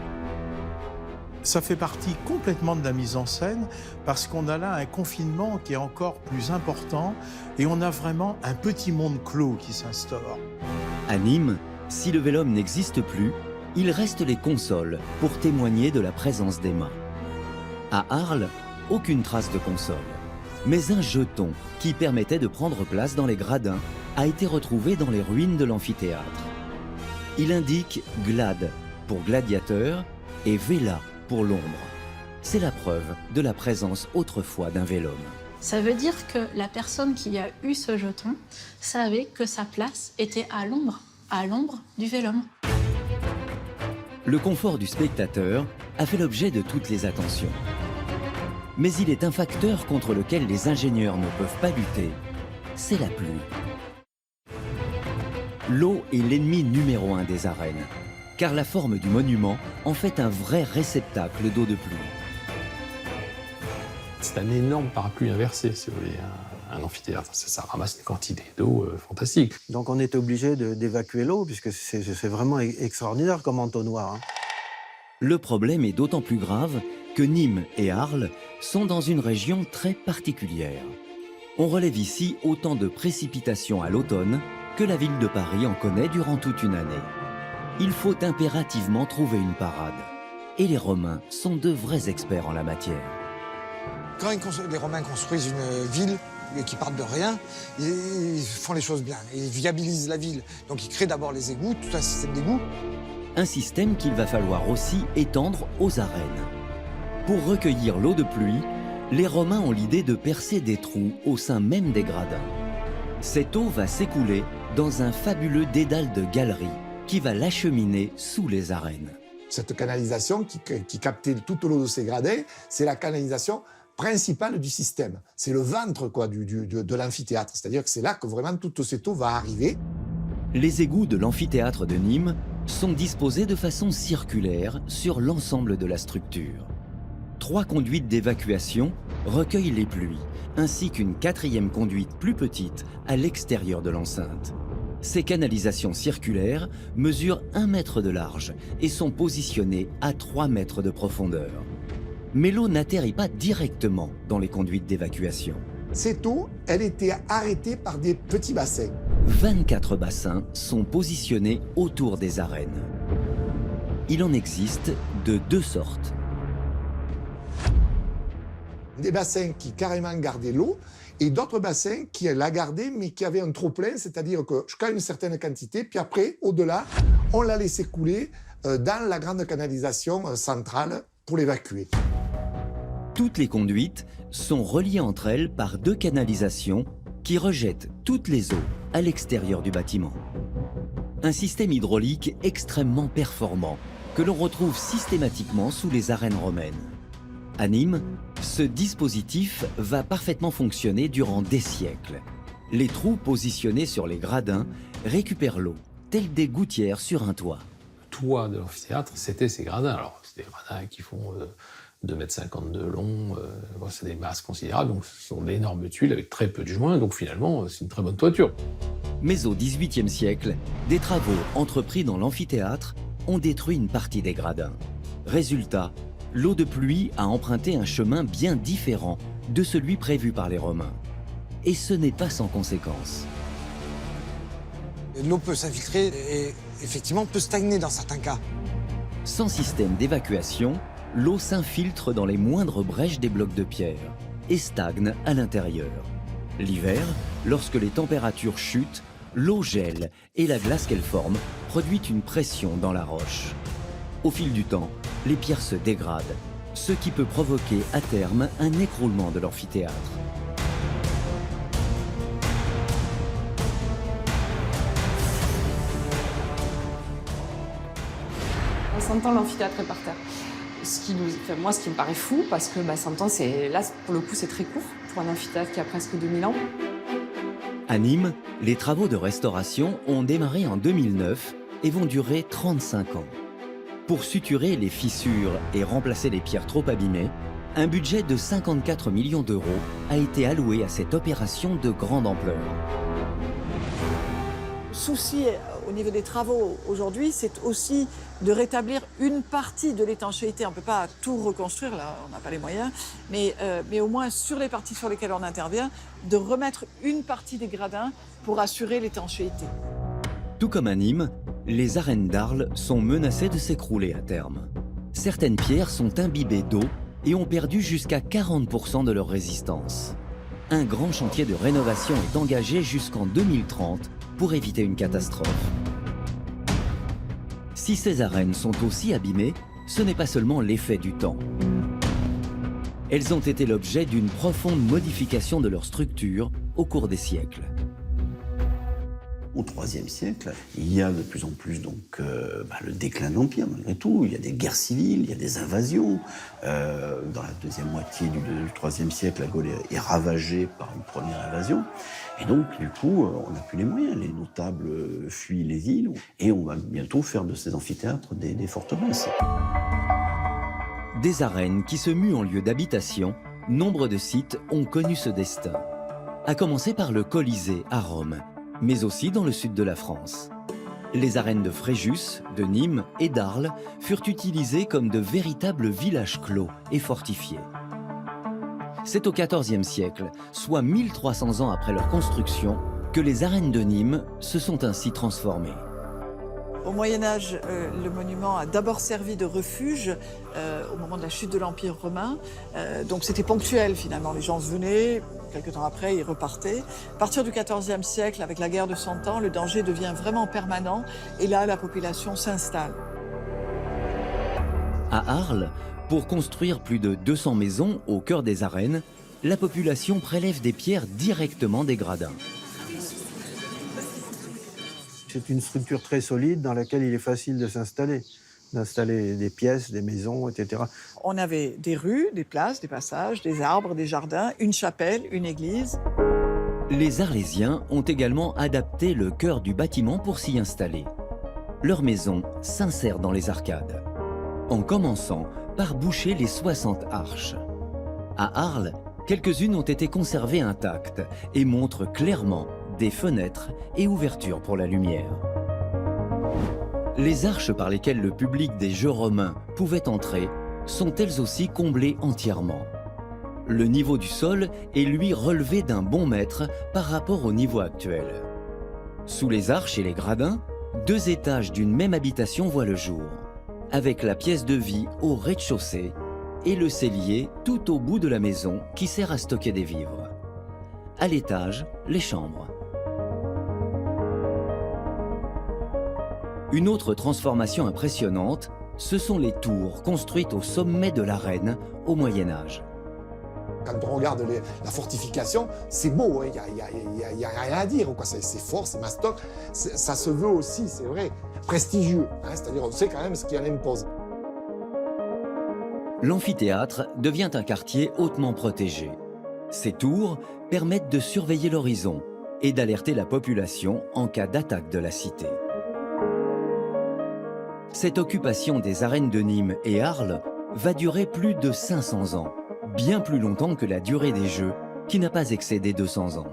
Ça fait partie complètement de la mise en scène parce qu'on a là un confinement qui est encore plus important et on a vraiment un petit monde clos qui s'instaure. À Nîmes, si le vélum n'existe plus, il reste les consoles pour témoigner de la présence des mains. À Arles, aucune trace de console. Mais un jeton qui permettait de prendre place dans les gradins a été retrouvé dans les ruines de l'amphithéâtre. Il indique glade pour gladiateur et vela pour l'ombre. C'est la preuve de la présence autrefois d'un vélum. Ça veut dire que la personne qui a eu ce jeton savait que sa place était à l'ombre du vélum. Le confort du spectateur a fait l'objet de toutes les attentions. Mais il est un facteur contre lequel les ingénieurs ne peuvent pas lutter, c'est la pluie. L'eau est l'ennemi numéro 1 des arènes, car la forme du monument en fait un vrai réceptacle d'eau de pluie. C'est un énorme parapluie inversé, si vous voulez, un amphithéâtre. Ça ramasse une quantité d'eau fantastique. Donc on est obligé d'évacuer l'eau, puisque c'est vraiment extraordinaire comme entonnoir. Le problème est d'autant plus grave que Nîmes et Arles sont dans une région très particulière. On relève ici autant de précipitations à l'automne que la ville de Paris en connaît durant toute une année. Il faut impérativement trouver une parade. Et les Romains sont de vrais experts en la matière. Quand les Romains construisent une ville qui partent de rien, ils font les choses bien. Ils viabilisent la ville. Donc ils créent d'abord les égouts, tout un système d'égouts. Un système qu'il va falloir aussi étendre aux arènes. Pour recueillir l'eau de pluie, les Romains ont l'idée de percer des trous au sein même des gradins. Cette eau va s'écouler dans un fabuleux dédale de galeries qui va l'acheminer sous les arènes. Cette canalisation qui captait toute l'eau de ces gradins, c'est la canalisation principale du système. C'est le ventre quoi, de l'amphithéâtre. C'est-à-dire que c'est là que vraiment toute cette eau va arriver. Les égouts de l'amphithéâtre de Nîmes sont disposés de façon circulaire sur l'ensemble de la structure. 3 conduites d'évacuation recueillent les pluies, ainsi qu'une 4e conduite plus petite à l'extérieur de l'enceinte. Ces canalisations circulaires mesurent 1 mètre de large et sont positionnées à 3 mètres de profondeur. Mais l'eau n'atterrit pas directement dans les conduites d'évacuation. Cette eau, elle était arrêtée par des petits bassins. 24 bassins sont positionnés autour des arènes. Il en existe de 2 sortes. Des bassins qui carrément gardaient l'eau et d'autres bassins qui la gardaient mais qui avaient un trop-plein, c'est-à-dire que jusqu'à une certaine quantité, puis après, au-delà, on la laissait couler dans la grande canalisation centrale pour l'évacuer. Toutes les conduites sont reliées entre elles par 2 canalisations qui rejettent toutes les eaux à l'extérieur du bâtiment. Un système hydraulique extrêmement performant que l'on retrouve systématiquement sous les arènes romaines. À Nîmes, ce dispositif va parfaitement fonctionner durant des siècles. Les trous positionnés sur les gradins récupèrent l'eau, telles des gouttières sur un toit. Le toit de l'amphithéâtre, c'était ces gradins. Alors, c'est des gradins qui font 2,50 m de long, c'est des masses considérables, donc ce sont d'énormes tuiles avec très peu de joints, donc finalement, c'est une très bonne toiture. Mais au XVIIIe siècle, des travaux entrepris dans l'amphithéâtre ont détruit une partie des gradins. Résultat, l'eau de pluie a emprunté un chemin bien différent de celui prévu par les Romains. Et ce n'est pas sans conséquence. L'eau peut s'infiltrer et effectivement peut stagner dans certains cas. Sans système d'évacuation, l'eau s'infiltre dans les moindres brèches des blocs de pierre et stagne à l'intérieur. L'hiver, lorsque les températures chutent, l'eau gèle et la glace qu'elle forme produit une pression dans la roche. Au fil du temps, les pierres se dégradent, ce qui peut provoquer à terme un écroulement de l'amphithéâtre. À 100 ans, l'amphithéâtre est par terre. Ce qui me paraît fou, parce que 100 ans, là, pour le coup, c'est très court pour un amphithéâtre qui a presque 2000 ans. À Nîmes, les travaux de restauration ont démarré en 2009 et vont durer 35 ans. Pour suturer les fissures et remplacer les pierres trop abîmées, un budget de 54 millions d'euros a été alloué à cette opération de grande ampleur. Le souci au niveau des travaux aujourd'hui, c'est aussi de rétablir une partie de l'étanchéité. On ne peut pas tout reconstruire, là, on n'a pas les moyens, mais au moins sur les parties sur lesquelles on intervient, de remettre une partie des gradins pour assurer l'étanchéité. Tout comme à Nîmes, les arènes d'Arles sont menacées de s'écrouler à terme. Certaines pierres sont imbibées d'eau et ont perdu jusqu'à 40% de leur résistance. Un grand chantier de rénovation est engagé jusqu'en 2030 pour éviter une catastrophe. Si ces arènes sont aussi abîmées, ce n'est pas seulement l'effet du temps. Elles ont été l'objet d'une profonde modification de leur structure au cours des siècles. Au IIIe siècle, il y a de plus en plus le déclin de l'Empire, malgré tout. Il y a des guerres civiles, il y a des invasions. Dans la deuxième moitié du IIIe siècle, la Gaule est ravagée par une première invasion. Et donc, du coup, on n'a plus les moyens. Les notables fuient les îles et on va bientôt faire de ces amphithéâtres des forteresses. Des arènes qui se muent en lieu d'habitation, nombre de sites ont connu ce destin. À commencer par le Colisée à Rome, mais aussi dans le sud de la France. Les arènes de Fréjus, de Nîmes et d'Arles furent utilisées comme de véritables villages clos et fortifiés. C'est au XIVe siècle, soit 1300 ans après leur construction, que les arènes de Nîmes se sont ainsi transformées. Au Moyen-Âge, le monument a d'abord servi de refuge au moment de la chute de l'Empire romain. Donc c'était ponctuel finalement, les gens venaient, quelques temps après ils repartaient. À partir du XIVe siècle, avec la guerre de 100 ans, le danger devient vraiment permanent et là la population s'installe. À Arles, pour construire plus de 200 maisons au cœur des arènes, la population prélève des pierres directement des gradins. C'est une structure très solide dans laquelle il est facile de s'installer, d'installer des pièces, des maisons, etc. On avait des rues, des places, des passages, des arbres, des jardins, une chapelle, une église. Les Arlésiens ont également adapté le cœur du bâtiment pour s'y installer. Leur maison s'insère dans les arcades, en commençant par boucher les 60 arches. À Arles, quelques-unes ont été conservées intactes et montrent clairement des fenêtres et ouvertures pour la lumière. Les arches par lesquelles le public des Jeux romains pouvait entrer sont elles aussi comblées entièrement. Le niveau du sol est lui relevé d'un bon mètre par rapport au niveau actuel. Sous les arches et les gradins, 2 étages d'une même habitation voient le jour, avec la pièce de vie au rez-de-chaussée et le cellier tout au bout de la maison qui sert à stocker des vivres. À l'étage, les chambres. Une autre transformation impressionnante, ce sont les tours construites au sommet de l'arène au Moyen-Âge. Quand on regarde la fortification, c'est beau, il n'y a rien à dire. C'est fort, c'est mastoc. Ça se veut aussi, c'est vrai, prestigieux. C'est-à-dire on sait quand même ce qu'il en impose. L'amphithéâtre devient un quartier hautement protégé. Ces tours permettent de surveiller l'horizon et d'alerter la population en cas d'attaque de la cité. Cette occupation des arènes de Nîmes et Arles va durer plus de 500 ans, bien plus longtemps que la durée des Jeux, qui n'a pas excédé 200 ans.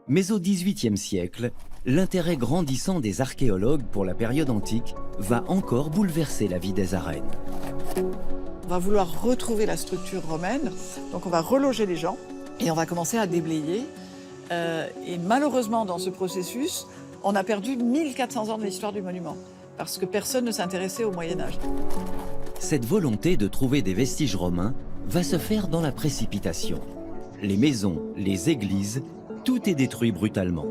Mais au XVIIIe siècle, l'intérêt grandissant des archéologues pour la période antique va encore bouleverser la vie des arènes. On va vouloir retrouver la structure romaine, donc on va reloger les gens et on va commencer à déblayer. Et malheureusement, dans ce processus, on a perdu 1400 ans de l'histoire du monument, parce que personne ne s'intéressait au Moyen-Âge. Cette volonté de trouver des vestiges romains va se faire dans la précipitation. Les maisons, les églises, tout est détruit brutalement.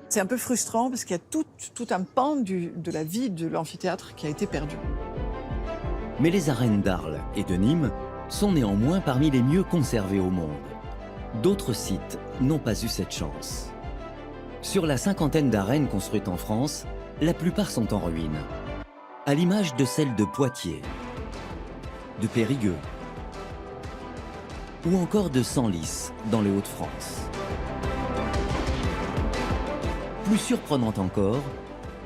C'est un peu frustrant parce qu'il y a tout un pan de la vie de l'amphithéâtre qui a été perdu. Mais les arènes d'Arles et de Nîmes sont néanmoins parmi les mieux conservées au monde. D'autres sites n'ont pas eu cette chance. Sur la cinquantaine d'arènes construites en France, la plupart sont en ruine, à l'image de celles de Poitiers, de Périgueux ou encore de Senlis dans les Hauts-de-France. Plus surprenant encore,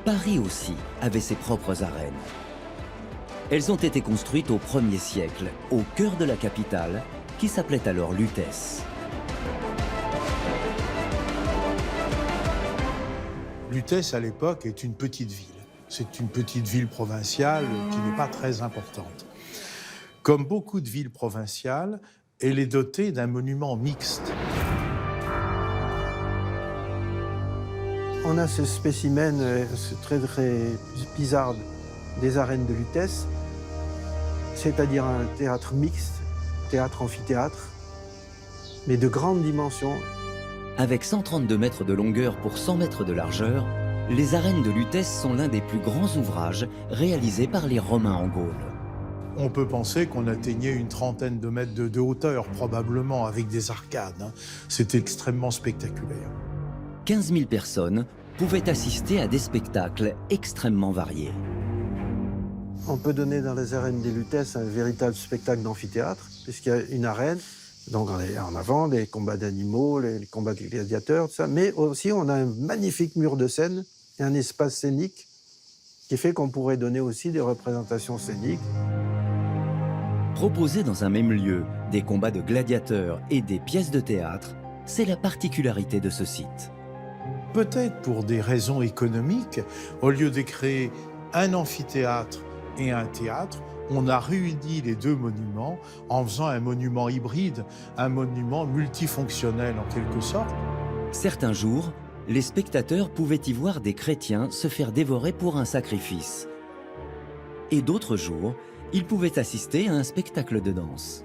Paris aussi avait ses propres arènes. Elles ont été construites au 1er siècle, au cœur de la capitale, qui s'appelait alors Lutèce. Lutèce, à l'époque, est une petite ville. C'est une petite ville provinciale qui n'est pas très importante. Comme beaucoup de villes provinciales, elle est dotée d'un monument mixte. On a ce spécimen très bizarre des arènes de Lutèce, c'est-à-dire un théâtre mixte, théâtre-amphithéâtre, mais de grande dimension. Avec 132 mètres de longueur pour 100 mètres de largeur, les arènes de Lutèce sont l'un des plus grands ouvrages réalisés par les Romains en Gaule. On peut penser qu'on atteignait une trentaine de mètres de hauteur, probablement, avec des arcades. C'est extrêmement spectaculaire. 15 000 personnes pouvaient assister à des spectacles extrêmement variés. On peut donner dans les arènes des Lutèces un véritable spectacle d'amphithéâtre, puisqu'il y a une arène, donc en avant, les combats d'animaux, les combats de gladiateurs, tout ça, mais aussi on a un magnifique mur de scène et un espace scénique qui fait qu'on pourrait donner aussi des représentations scéniques. Proposer dans un même lieu des combats de gladiateurs et des pièces de théâtre, c'est la particularité de ce site. Peut-être pour des raisons économiques, au lieu de créer un amphithéâtre et un théâtre, on a réuni les deux monuments en faisant un monument hybride, un monument multifonctionnel en quelque sorte. Certains jours, les spectateurs pouvaient y voir des chrétiens se faire dévorer pour un sacrifice. Et d'autres jours, ils pouvaient assister à un spectacle de danse.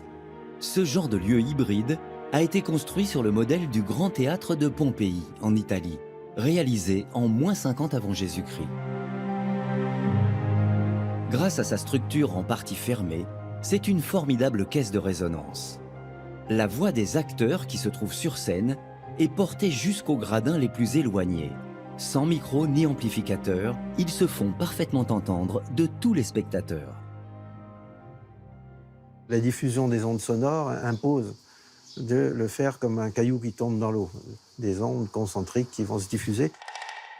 Ce genre de lieu hybride a été construit sur le modèle du Grand Théâtre de Pompéi, en Italie, réalisé en -50 avant Jésus-Christ. Grâce à sa structure en partie fermée, c'est une formidable caisse de résonance. La voix des acteurs qui se trouvent sur scène est portée jusqu'aux gradins les plus éloignés. Sans micro ni amplificateur, ils se font parfaitement entendre de tous les spectateurs. La diffusion des ondes sonores impose de le faire comme un caillou qui tombe dans l'eau, des ondes concentriques qui vont se diffuser.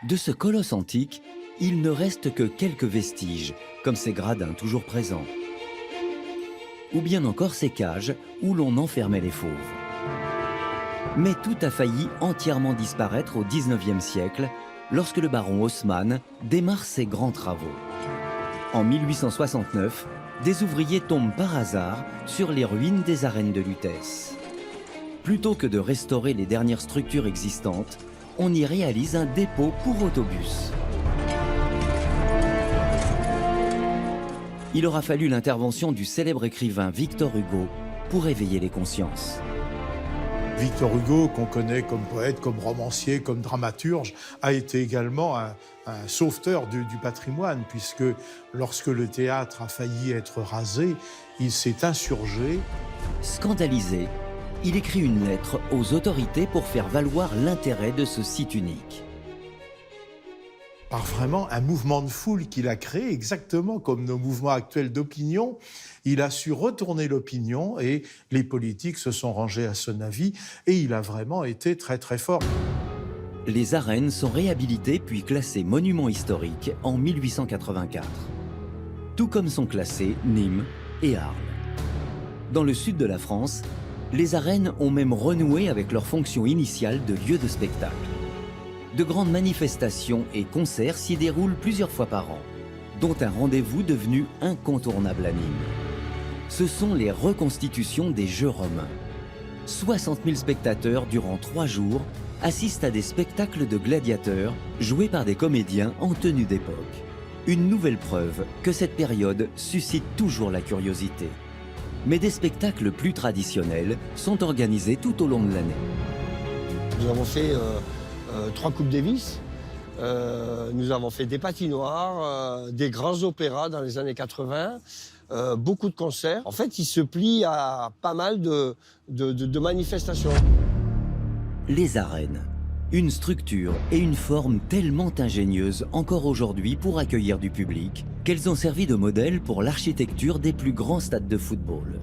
De ce colosse antique, il ne reste que quelques vestiges, comme ces gradins toujours présents. Ou bien encore ces cages où l'on enfermait les fauves. Mais tout a failli entièrement disparaître au XIXe siècle, lorsque le baron Haussmann démarre ses grands travaux. En 1869, des ouvriers tombent par hasard sur les ruines des arènes de Lutèce. Plutôt que de restaurer les dernières structures existantes, on y réalise un dépôt pour autobus. Il aura fallu l'intervention du célèbre écrivain Victor Hugo pour éveiller les consciences. Victor Hugo, qu'on connaît comme poète, comme romancier, comme dramaturge, a été également un sauveteur du patrimoine, puisque lorsque le théâtre a failli être rasé, il s'est insurgé. Scandalisé, il écrit une lettre aux autorités pour faire valoir l'intérêt de ce site unique. Par vraiment un mouvement de foule qu'il a créé, exactement comme nos mouvements actuels d'opinion. Il a su retourner l'opinion et les politiques se sont rangés à son avis et il a vraiment été très très fort. Les arènes sont réhabilitées puis classées monuments historiques en 1884. Tout comme sont classés Nîmes et Arles. Dans le sud de la France, les arènes ont même renoué avec leur fonction initiale de lieu de spectacle. de grandes manifestations et concerts s'y déroulent plusieurs fois par an, dont un rendez-vous devenu incontournable à Nîmes. Ce sont les reconstitutions des Jeux romains. 60 000 spectateurs durant 3 jours assistent à des spectacles de gladiateurs joués par des comédiens en tenue d'époque. Une nouvelle preuve que cette période suscite toujours la curiosité. Mais des spectacles plus traditionnels sont organisés tout au long de l'année. Nous avons fait 3 Coupes Davis, nous avons fait des patinoires, des grands opéras dans les années 80, beaucoup de concerts. En fait, il se plie à pas mal de manifestations. Les arènes. Une structure et une forme tellement ingénieuses encore aujourd'hui pour accueillir du public qu'elles ont servi de modèle pour l'architecture des plus grands stades de football.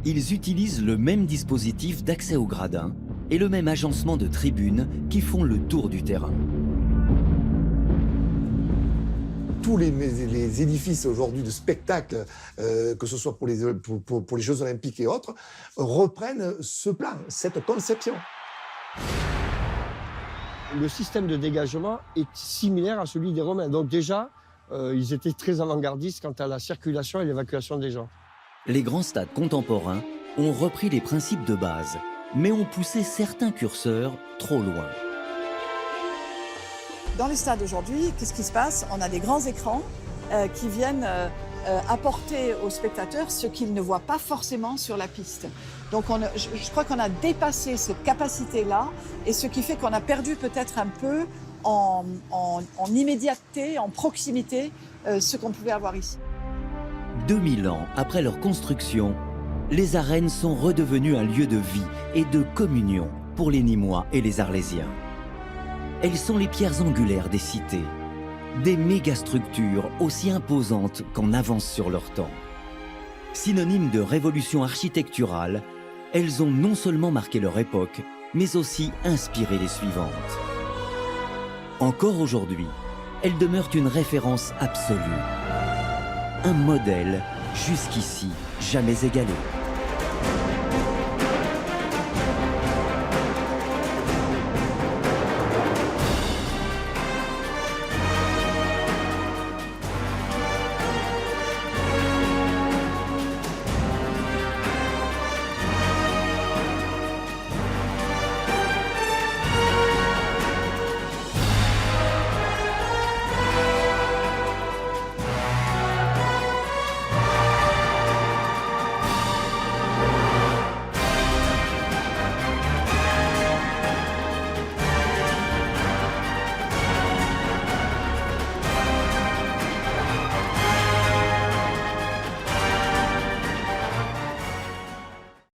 Ils utilisent le même dispositif d'accès aux gradins et le même agencement de tribunes qui font le tour du terrain. Tous les édifices aujourd'hui de spectacle, que ce soit pour les Jeux Olympiques et autres, reprennent ce plan, cette conception. Le système de dégagement est similaire à celui des Romains. Donc déjà, ils étaient très avant-gardistes quant à la circulation et l'évacuation des gens. Les grands stades contemporains ont repris les principes de base, mais ont poussé certains curseurs trop loin. Dans les stades aujourd'hui, qu'est-ce qui se passe? On a des grands écrans qui viennent apporter aux spectateurs ce qu'ils ne voient pas forcément sur la piste. Donc je crois qu'on a dépassé cette capacité-là et ce qui fait qu'on a perdu peut-être un peu en immédiateté, en proximité, ce qu'on pouvait avoir ici. 2000 ans après leur construction, les arènes sont redevenues un lieu de vie et de communion pour les Nîmois et les Arlésiens. Elles sont les pierres angulaires des cités, des mégastructures aussi imposantes qu'en avance sur leur temps. Synonymes de révolution architecturale, elles ont non seulement marqué leur époque, mais aussi inspiré les suivantes. Encore aujourd'hui, elles demeurent une référence absolue. Un modèle jusqu'ici jamais égalé.